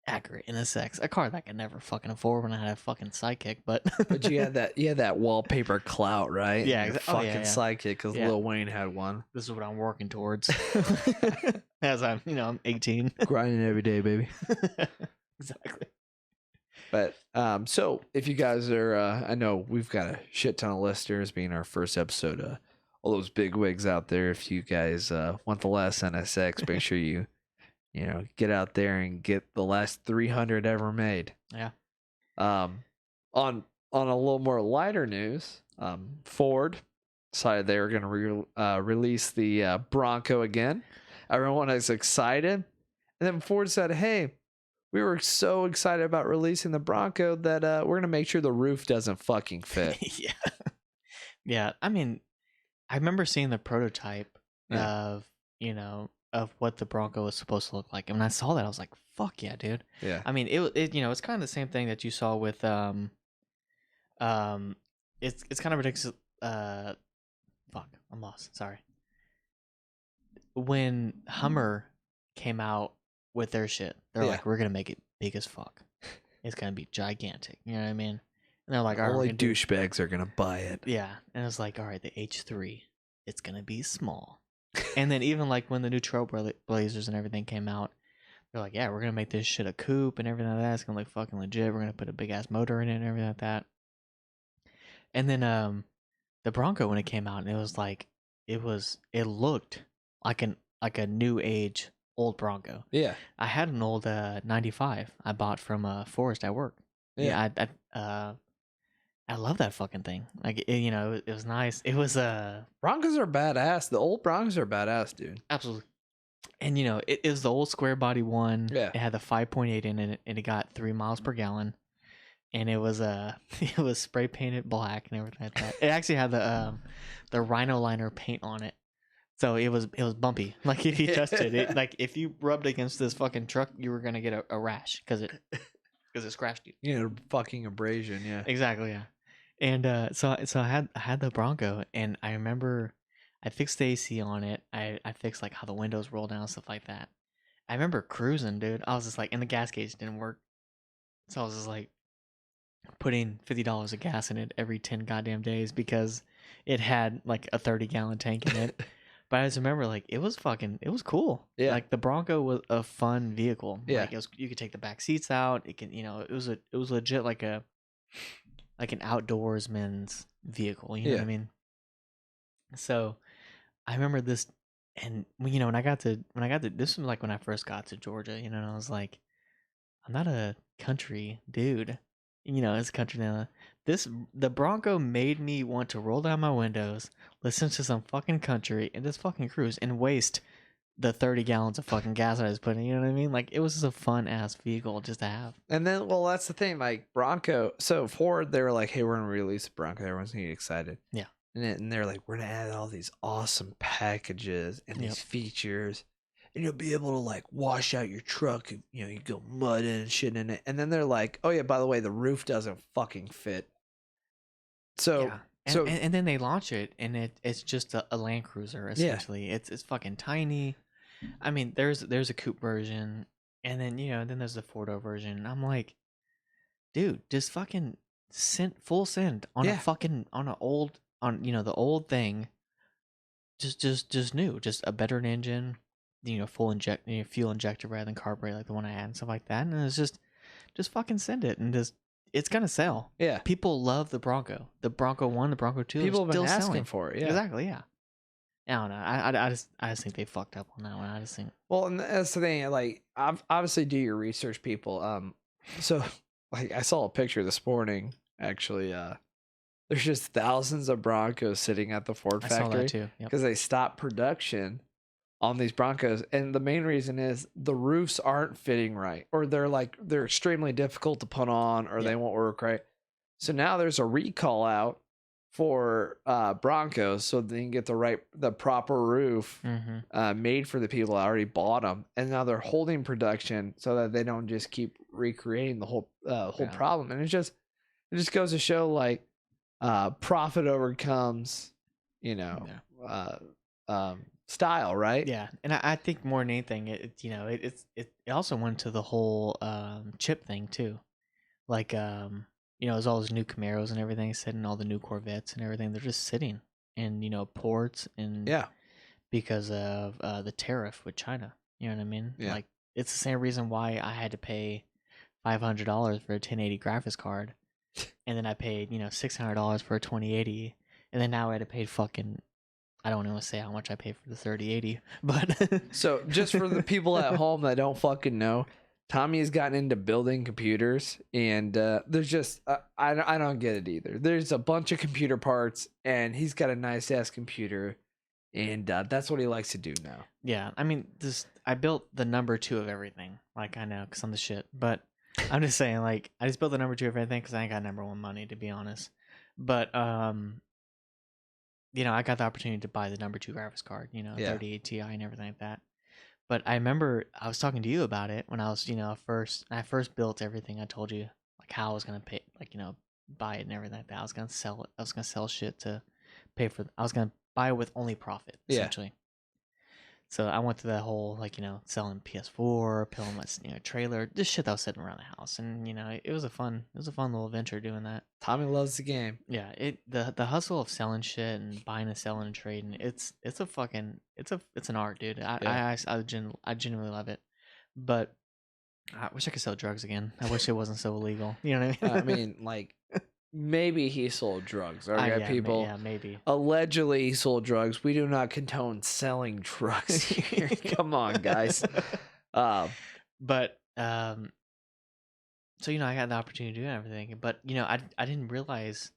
Acura NSX, a car that I could never fucking afford when I had a fucking Sidekick. But you had that wallpaper clout, right? Yeah, fucking Sidekick, because Lil Wayne had one. This is what I'm working towards as I'm 18, grinding every day, baby. Exactly. But so if you guys are, I know we've got a shit ton of listeners, being our first episode. All those big wigs out there, if you guys want the last NSX, make sure you get out there and get the last 300 ever made. Yeah. On a little more lighter news, Ford decided they were going to release the Bronco again. Everyone is excited, and then Ford said, "Hey, we were so excited about releasing the Bronco that we're gonna make sure the roof doesn't fucking fit." Yeah. Yeah. I mean, I remember seeing the prototype of what the Bronco was supposed to look like, and when I saw that, I was like, "Fuck yeah, dude!" Yeah. I mean, it's kind of the same thing that you saw with it's kind of ridiculous. Fuck, I'm lost. Sorry. When Hummer came out with their shit, they're like, "We're gonna make it big as fuck. It's gonna be gigantic." You know what I mean? And they're like, "Only douchebags are gonna buy it." Yeah, and it's like, all right, the H3, it's gonna be small. And then even like when the new Trailblazers and everything came out, they're like, yeah, we're gonna make this shit a coupe and everything like that. It's gonna look fucking legit. We're gonna put a big ass motor in it and everything like that. And then the Bronco, when it came out, and it was like it looked like a new age old Bronco. Yeah. I had an old 95 I bought from Forest at work. Yeah. I love that fucking thing. Like it was nice. It was Broncos are badass. The old Broncos are badass, dude. absolutely. And it is the old square body one. Yeah. It had the 5.8 in it, and it got 3 miles per gallon. And it was it was spray painted black and everything like that. It actually had the Rhino Liner paint on it, so it was bumpy. Like if you touched it, like if you rubbed against this fucking truck, you were gonna get a rash because it scratched you. You know, fucking abrasion. Yeah. Exactly, yeah. And so I had the Bronco, and I remember I fixed the AC on it. I fixed like how the windows roll down, stuff like that. I remember cruising, dude. I was just like, and the gas gauge didn't work, so I was just like putting $50 of gas in it every 10 goddamn days because it had like a 30-gallon tank in it. But I just remember like it was cool. Yeah. Like the Bronco was a fun vehicle. Yeah. Like you could take the back seats out. It can, it was legit like an outdoorsman's vehicle, you know what I mean? So I remember this, and when I got to this was like when I first got to Georgia, and I was like, I'm not a country dude. It's country now. The Bronco made me want to roll down my windows, listen to some fucking country, and just fucking cruise and waste the 30 gallons of fucking gas I was putting. You know what I mean? Like it was just a fun ass vehicle just to have. And then, well, that's the thing. Like Bronco. So Ford, they were like, "Hey, we're gonna release a Bronco." Everyone's gonna get excited. Yeah. And they're like, "We're gonna add all these awesome packages and these features." And you'll be able to like wash out your truck. You go mud in and shit in it. And then they're like, oh yeah, by the way, the roof doesn't fucking fit. So, yeah. And then they launch it, and it's just a Land Cruiser essentially. Yeah. It's fucking tiny. I mean, there's a coupe version, and then then there's the 4-door version. And I'm like, dude, just fucking full send on a fucking the old thing. Just new, just a better engine. Full fuel injector rather than carburetor like the one I had and stuff like that. And it's just fucking send it, and it's gonna sell. Yeah, people love the Bronco. The Bronco 1, the Bronco 2. People have been still asking selling for it. Yeah, exactly. Yeah, I don't know. I just think they fucked up on that one. I just think. Well, and that's the thing. Like, obviously, do your research, people. So like I saw a picture this morning. Actually, there's just thousands of Broncos sitting at the Ford factory. I saw that too. Because they stopped production on these Broncos, and the main reason is the roofs aren't fitting right, or they're extremely difficult to put on, or they won't work right. So now there's a recall out for Broncos, so they can get the proper roof made for the people that already bought them, and now they're holding production so that they don't just keep recreating the whole problem. And it just goes to show like profit overcomes style, right? Yeah, and I think more than anything, it also went to the whole chip thing too, like there's all those new Camaros and everything sitting, all the new Corvettes and everything. They're just sitting in ports, and because of the tariff with China. You know what I mean? Yeah. Like it's the same reason why I had to pay $500 for a 1080 graphics card, and then I paid $600 for a 2080, and then now I had to pay fucking. I don't want to say how much I paid for the 3080, but so just for the people at home that don't fucking know, Tommy has gotten into building computers, and there's just I don't get it either. There's a bunch of computer parts, and he's got a nice ass computer, and that's what he likes to do now. Yeah, I mean, I built the number 2 of everything. Like I know, cause I'm the shit, but I'm just saying, like I just built the number 2 of everything because I ain't got number 1 money, to be honest. But I got the opportunity to buy the number 2 graphics card, 38 Ti and everything like that. But I remember I was talking to you about it when I was, I first built everything. I told you like how I was gonna pay, like buy it and everything like that. I was gonna sell it. I was gonna sell shit to pay for. I was gonna buy it with only profit, essentially. So I went through that whole like selling PS4, peeling my trailer, just shit that was sitting around the house, and it was a fun little venture doing that. Tommy loves the game. Yeah, the hustle of selling shit and buying and selling and trading, it's an art, dude. I genuinely love it, but I wish I could sell drugs again. I wish it wasn't so illegal. You know what I mean? I mean, like, maybe he sold drugs. Okay, yeah, people. yeah, maybe. Allegedly, he sold drugs. We do not condone selling drugs here. Come on, guys. But so I got the opportunity to do everything, but I didn't realize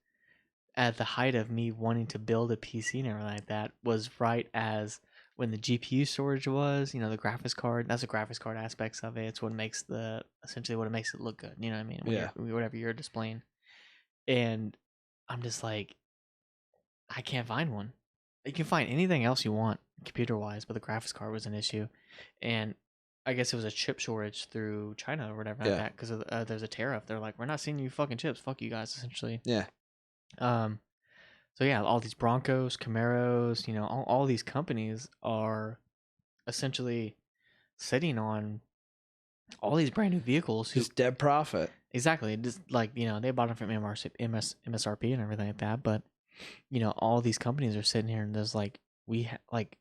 at the height of me wanting to build a PC and everything like that was right as when the GPU storage was, the graphics card. That's the graphics card aspects of it. It's what makes essentially what it makes it look good. You know what I mean? Yeah. Whatever you're displaying. And I'm just like, I can't find one. You can find anything else you want computer wise, but the graphics card was an issue. And I guess it was a chip shortage through China or whatever like that because there's a tariff. They're like, we're not sending you fucking chips. Fuck you guys, essentially. Yeah. So yeah, all these Broncos, Camaros, all these companies are essentially sitting on all these brand new vehicles. Just dead profit. Exactly. Just like, they bought them from MSRP and everything like that. But, all these companies are sitting here and there's like, we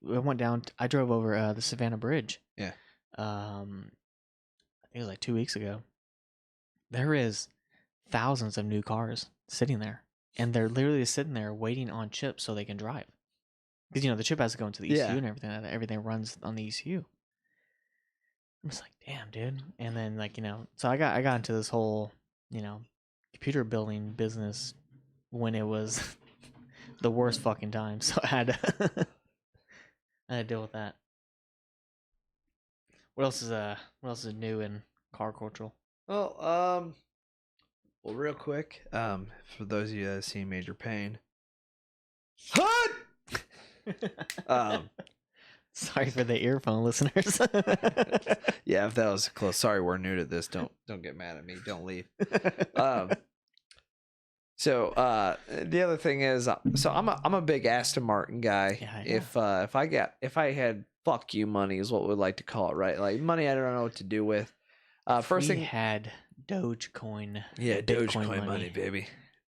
went down, I drove over the Savannah Bridge. Yeah. I think it was like 2 weeks ago. There is thousands of new cars sitting there. And they're literally sitting there waiting on chips so they can drive. Because, the chip has to go into the ECU and everything. Everything runs on the ECU. I'm just like, damn, dude. And then, so I got into this whole, computer building business when it was the worst fucking time. So I had to deal with that. What else is new in car cultural? Well, real quick, for those of you that have seen Major Pain, sorry for the earphone listeners. Yeah, if that was close. Sorry, we're new to this. Don't get mad at me. Don't leave. So the other thing is, so I'm a big Aston Martin guy. Yeah. If I had fuck you money is what we like to call it, right? Like money I don't know what to do with. First thing had Dogecoin. Yeah, Dogecoin money, baby.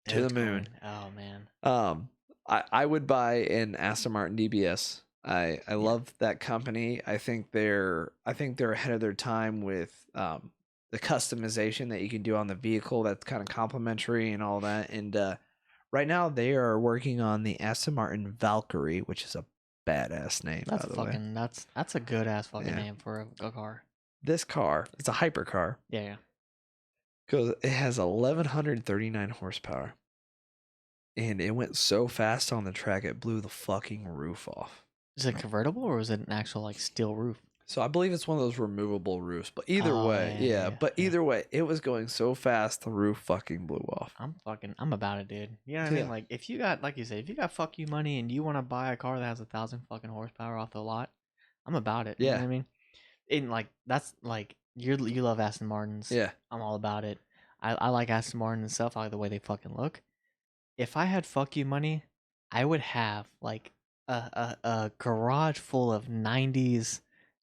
To the moon. Oh man. I would buy an Aston Martin DBS. I love that company. I think they're ahead of their time with the customization that you can do on the vehicle. That's kind of complimentary and all that. And right now they are working on the Aston Martin Valkyrie, which is a badass name. That's by the way. That's a good ass fucking name for a car. This car, it's a hypercar. Yeah. Because it has 1,139 horsepower. And it went so fast on the track, it blew the fucking roof off. Is it convertible or is it an actual like steel roof? So I believe it's one of those removable roofs. But either way, either way, it was going so fast, the roof fucking blew off. I'm about it, dude. You know what I mean? Like if you got, like you said, if you got fuck you money and you want to buy a car that has 1,000 fucking horsepower off the lot, I'm about it. You know what I mean? And like that's like you love Aston Martins. Yeah. I'm all about it. I like Aston Martin and stuff. I like the way they fucking look. If I had fuck you money, I would have like a garage full of 90s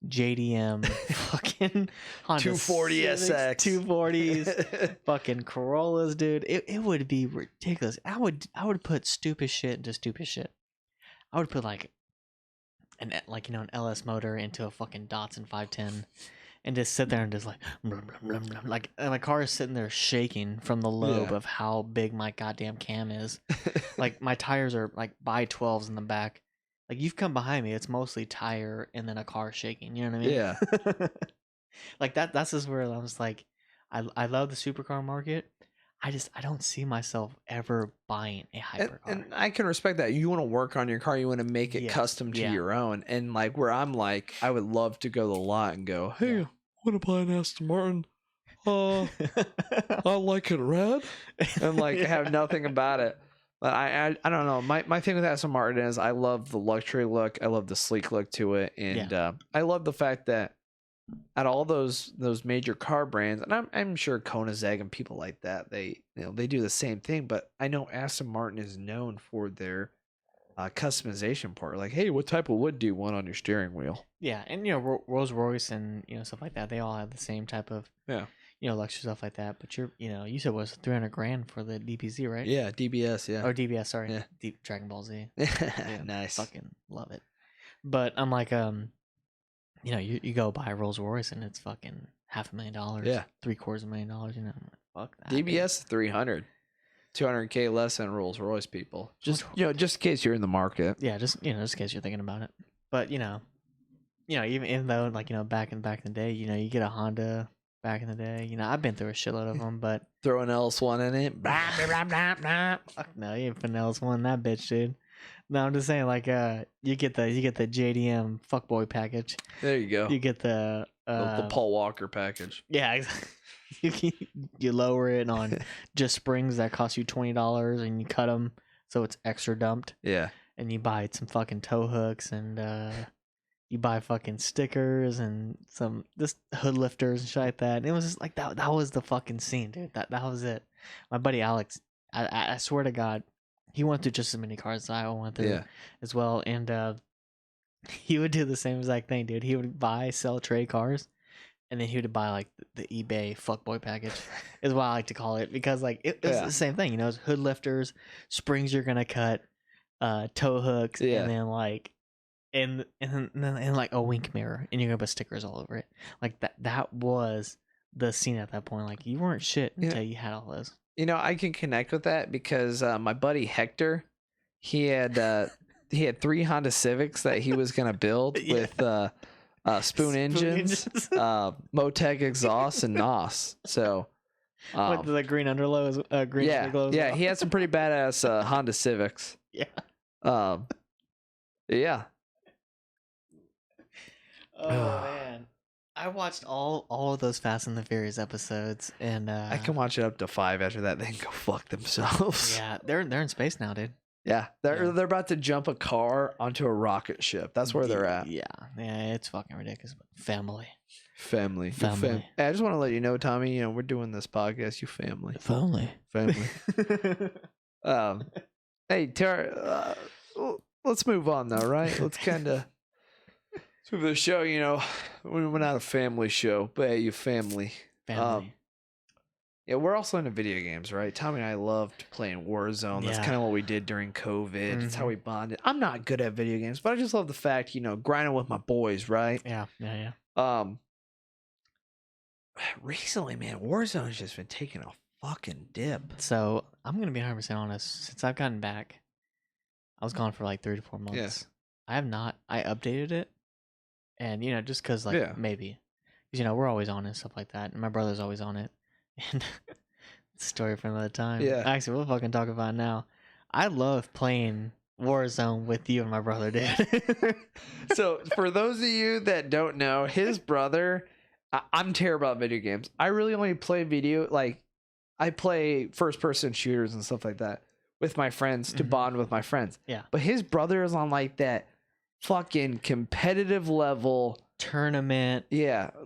JDM fucking Honda 240 SX 240s fucking Corollas, dude. It would be ridiculous. I would put stupid shit into stupid shit. I would put like an LS motor into a fucking Datsun 510 and just sit there and just like blum, blum, blum, blum. Like my car is sitting there shaking from the lobe of how big my goddamn cam is. Like my tires are like by 12s in the back. Like you've come behind me, it's mostly tire and then a car shaking. You know what I mean? Yeah. Like that's just where I was like, I love the supercar market. I don't see myself ever buying a hypercar. And I can respect that. You want to work on your car. You want to make it custom to your own. And like where I'm like, I would love to go to the lot and go, hey, I want to buy an Aston Martin. I like it red. And like have nothing about it. But I don't know. My thing with Aston Martin is I love the luxury look. I love the sleek look to it. And I love the fact that at all those major car brands, and I'm sure Koenigsegg and people like that, they do the same thing. But I know Aston Martin is known for their customization part. Like, hey, what type of wood do you want on your steering wheel? Yeah, and Rolls Royce and stuff like that. They all have the same type of luxury stuff like that. But you said it was $300,000 for the DPZ, right? Yeah, DBS. Yeah, or DBS. Sorry, Yeah. Deep Dragon Ball Z. Yeah, Nice. fucking love it. But I'm like, you go buy a Rolls Royce and it's fucking $500,000. Yeah. $750,000. I'm like, fuck that. DBS 300. $200K less than Rolls Royce, people. Just just in case you're in the market. Yeah, just in case you're thinking about it. But even though like back in the day, you get a Honda back in the day. I've been through a shitload of them, but Throw an LS1 in it. Blah, blah, blah, blah, blah. fuck no, you ain't finna LS1 that bitch, dude. No, I'm just saying, like, you get the JDM fuckboy package. There you go. You get the Paul Walker package. Yeah, exactly. You lower it on just springs that cost you $20, and you cut them so it's extra dumped. Yeah. And you buy some fucking tow hooks, and you buy fucking stickers and some just hood lifters and shit like that. And it was just like that was the fucking scene, dude. That was it. My buddy Alex, I swear to God, he went through just as many cars as I went through as well. And he would do the same exact thing, dude. He would sell trade cars, and then he would buy like the eBay fuckboy package is what I like to call it, because like it was the same thing, it's hood lifters, springs you're gonna cut, tow hooks, and then like and like a wink mirror, and you're gonna put stickers all over it. Like that was the scene at that point. Like, you weren't shit until you had all those. I can connect with that because my buddy Hector, he had 3 Honda Civics that he was gonna build with spoon engines, Motec exhaust, and NOS. So with the green underglow, green underglows. Yeah, he had some pretty badass Honda Civics. Yeah. Yeah. Oh man, I watched all of those Fast and the Furious episodes, and I can watch it up to 5 after that. They can go fuck themselves. Yeah, they're in space now, dude. Yeah, they're about to jump a car onto a rocket ship. That's where they're at. Yeah, it's fucking ridiculous. Family. Hey, I just want to let you know, Tommy. We're doing this podcast. You family. Hey, Tara. Let's move on though, right? Let's kind of move the show. We're not a family show, but hey, you family. Yeah, we're also into video games, right? Tommy and I loved playing Warzone. That's kind of what we did during COVID. Mm-hmm. It's how we bonded. I'm not good at video games, but I just love the fact, grinding with my boys, right? Yeah. Recently, man, Warzone's just been taking a fucking dip. So I'm gonna be 100% honest. Since I've gotten back, I was gone for like 3 to 4 months. Yes. I updated it, and just because maybe, because we're always on it and stuff like that, and my brother's always on it. And story for another time. Yeah. Actually, we'll fucking talk about it now. I love playing Warzone with you and my brother, dude. So, for those of you that don't know, his brother, I'm terrible at video games. I really only play I play first-person shooters and stuff like that with my friends to bond with my friends. Yeah. But his brother is on like that fucking competitive level tournament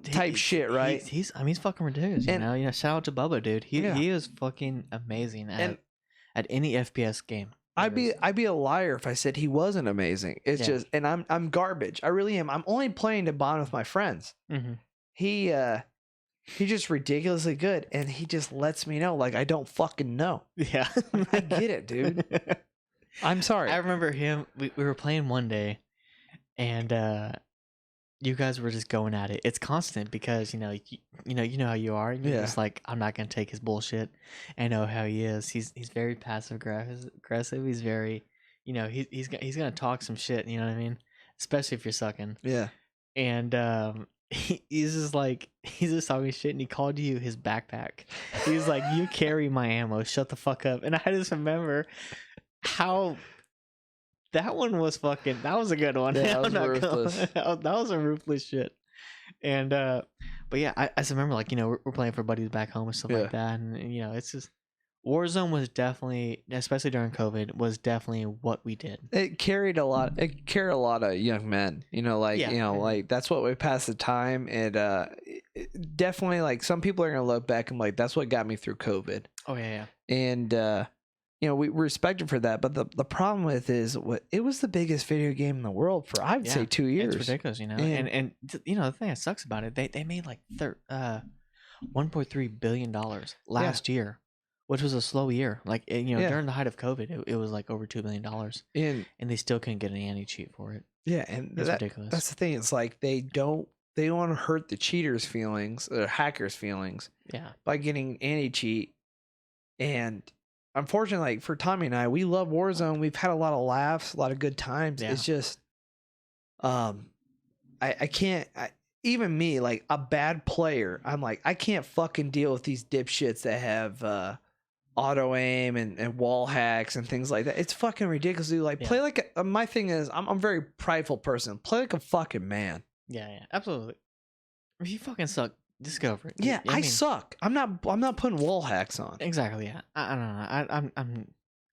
type shit, right? He's fucking ridiculous, shout out to Bubba, dude. He is fucking amazing at any FPS game. I'd be a liar if I said he wasn't amazing. It's just, and I'm garbage. I really am. I'm only playing to bond with my friends. Mm-hmm. He's just ridiculously good, and he just lets me know like I don't fucking know. Yeah. I get it, dude. I'm sorry. I remember him. We were playing one day, and you guys were just going at it. It's constant because you know how you are. You're just like, I'm not gonna take his bullshit. I know how he is. He's very passive aggressive. He's very, he's gonna talk some shit. You know what I mean? Especially if you're sucking. Yeah. And he's just talking shit, and he called you his backpack. He's like, you carry my ammo. Shut the fuck up. And I just remember how. That one was fucking. That was a good one. Yeah, that was ruthless. That was a ruthless shit. And but yeah, I just remember we're playing for buddies back home and stuff like that, and it's just Warzone was definitely, especially during COVID, was definitely what we did. It carried a lot. It carried a lot of young men. Like that's what we passed the time. And definitely, like some people are gonna look back and like that's what got me through COVID. Oh yeah. And you know, we respect it for that. But the problem with it was the biggest video game in the world for I'd say 2 years. It's ridiculous, you know. And you know, the thing that sucks about it, they made like $1.3 billion last year, which was a slow year. Like, you know, during the height of COVID, it was like over $2 billion, and they still couldn't get an anti-cheat for it. Yeah, and it's ridiculous. That's the thing. It's like they don't want to hurt the cheaters' feelings or hackers' feelings. Yeah. By getting anti-cheat, and unfortunately, like for Tommy and I, we love Warzone. We've had a lot of laughs, a lot of good times. Yeah. It's just, I can't. Even me, like a bad player, I'm like, I can't fucking deal with these dipshits that have auto aim and wall hacks and things like that. It's fucking ridiculous. Like, play like my thing is, I'm a very prideful person. Play like a fucking man. Yeah, absolutely. If you fucking suck, just go for it. Yeah, I mean, suck. I'm not putting wall hacks on. Exactly. Yeah, I don't know.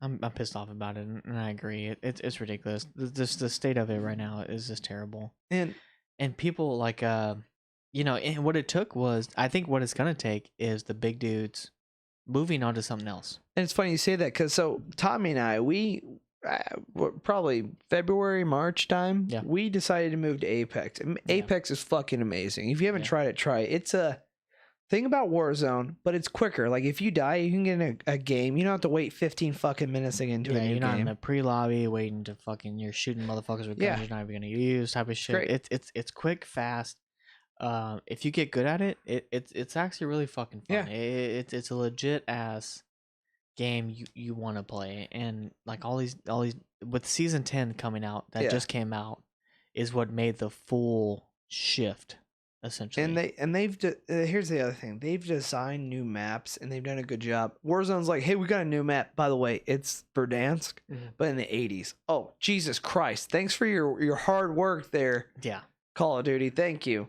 I'm pissed off about it, and I agree. It's ridiculous. The state of it right now is just terrible. And people like you know, and what it took was, I think what it's gonna take is the big dudes moving on to something else. And it's funny you say that, because so Tommy and I, we probably February, March time, we decided to move to Apex. And Apex is fucking amazing. If you haven't tried it, try it. It's a thing about Warzone, but it's quicker. Like, if you die, you can get in a game. You don't have to wait 15 fucking minutes to get into a new game. You're not in the pre-lobby waiting to fucking, you're shooting motherfuckers with guns you're not even gonna use, type of shit. Great. It's quick, fast. If you get good at it, it's actually really fucking fun. It's a legit ass game you want to play, and like all these with season 10 coming out that just came out is what made the full shift, essentially. And they've here's the other thing, they've designed new maps and they've done a good job. Warzone's like, hey, we got a new map, by the way, it's Verdansk, but in the 80s. Oh, Jesus Christ, thanks for your hard work there. Call of Duty, thank you.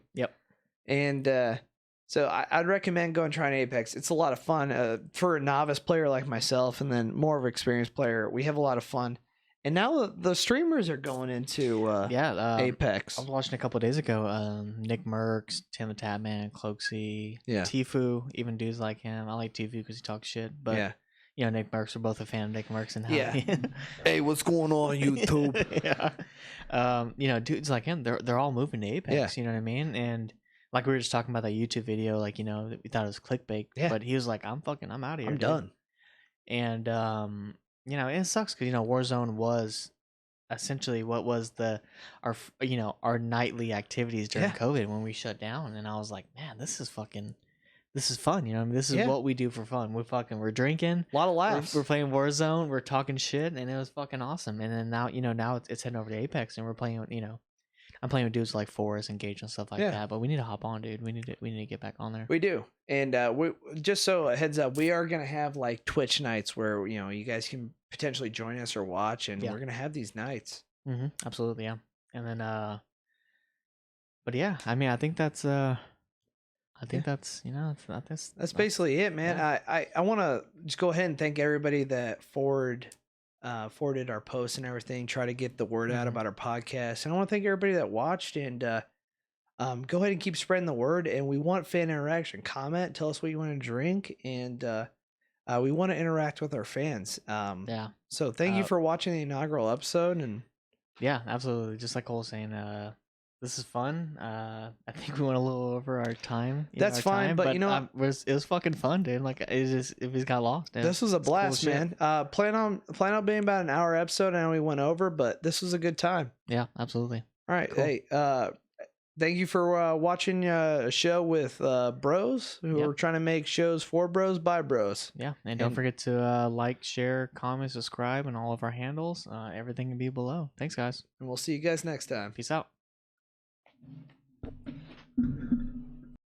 And so I'd recommend going and trying Apex. It's a lot of fun for a novice player like myself, and then more of an experienced player. We have a lot of fun. And now the streamers are going into Apex. I was watching a couple of days ago. Nick Merckx, Tim the Tatman, Cloaksy, Tfue, even dudes like him. I like Tfue because he talks shit. But you know, Nick Merckx, we're both a fan of Nick Merckx. And how hey, what's going on, YouTube? You know, dudes like him, they're all moving to Apex. You know what I mean? And like we were just talking about that YouTube video, like, you know, we thought it was clickbait, but he was like, I'm out of here. I'm done. And you know, it sucks because, you know, Warzone was essentially what was our nightly activities during COVID when we shut down. And I was like, man, this is fun. You know, I mean, this is what we do for fun. We're drinking, a lot of laughs. We're playing Warzone. We're talking shit, and it was fucking awesome. And then now it's heading over to Apex, and we're playing. You know, I'm playing with dudes like Forrest and Gage and stuff like that. But we need to hop on, dude. We need to get back on there. We do. And we just so a heads up, we are gonna have like Twitch nights where, you know, you guys can potentially join us or watch, and we're gonna have these nights. Absolutely, yeah. And then, but yeah, I mean, I think that's that's, you know, that's basically it, man. I want to just go ahead and thank everybody that forwarded our posts and everything, try to get the word out about our podcast. And I want to thank everybody that watched, and go ahead and keep spreading the word. And we want fan interaction. Comment, tell us what you want to drink, and we want to interact with our fans. So thank you for watching the inaugural episode. And yeah, absolutely. Just like Cole was saying, this is fun. I think we went a little over our time. That's fine, but you know, it was fucking fun, dude. Like, it just got lost. Dude. This was a blast, cool, man. Plan on being about an hour episode. I know we went over, but this was a good time. Yeah, absolutely. All right, cool. Hey, thank you for watching a show with bros who are trying to make shows for bros by bros. Yeah, and don't forget to like, share, comment, subscribe, and all of our handles. Everything can be below. Thanks, guys. And we'll see you guys next time. Peace out.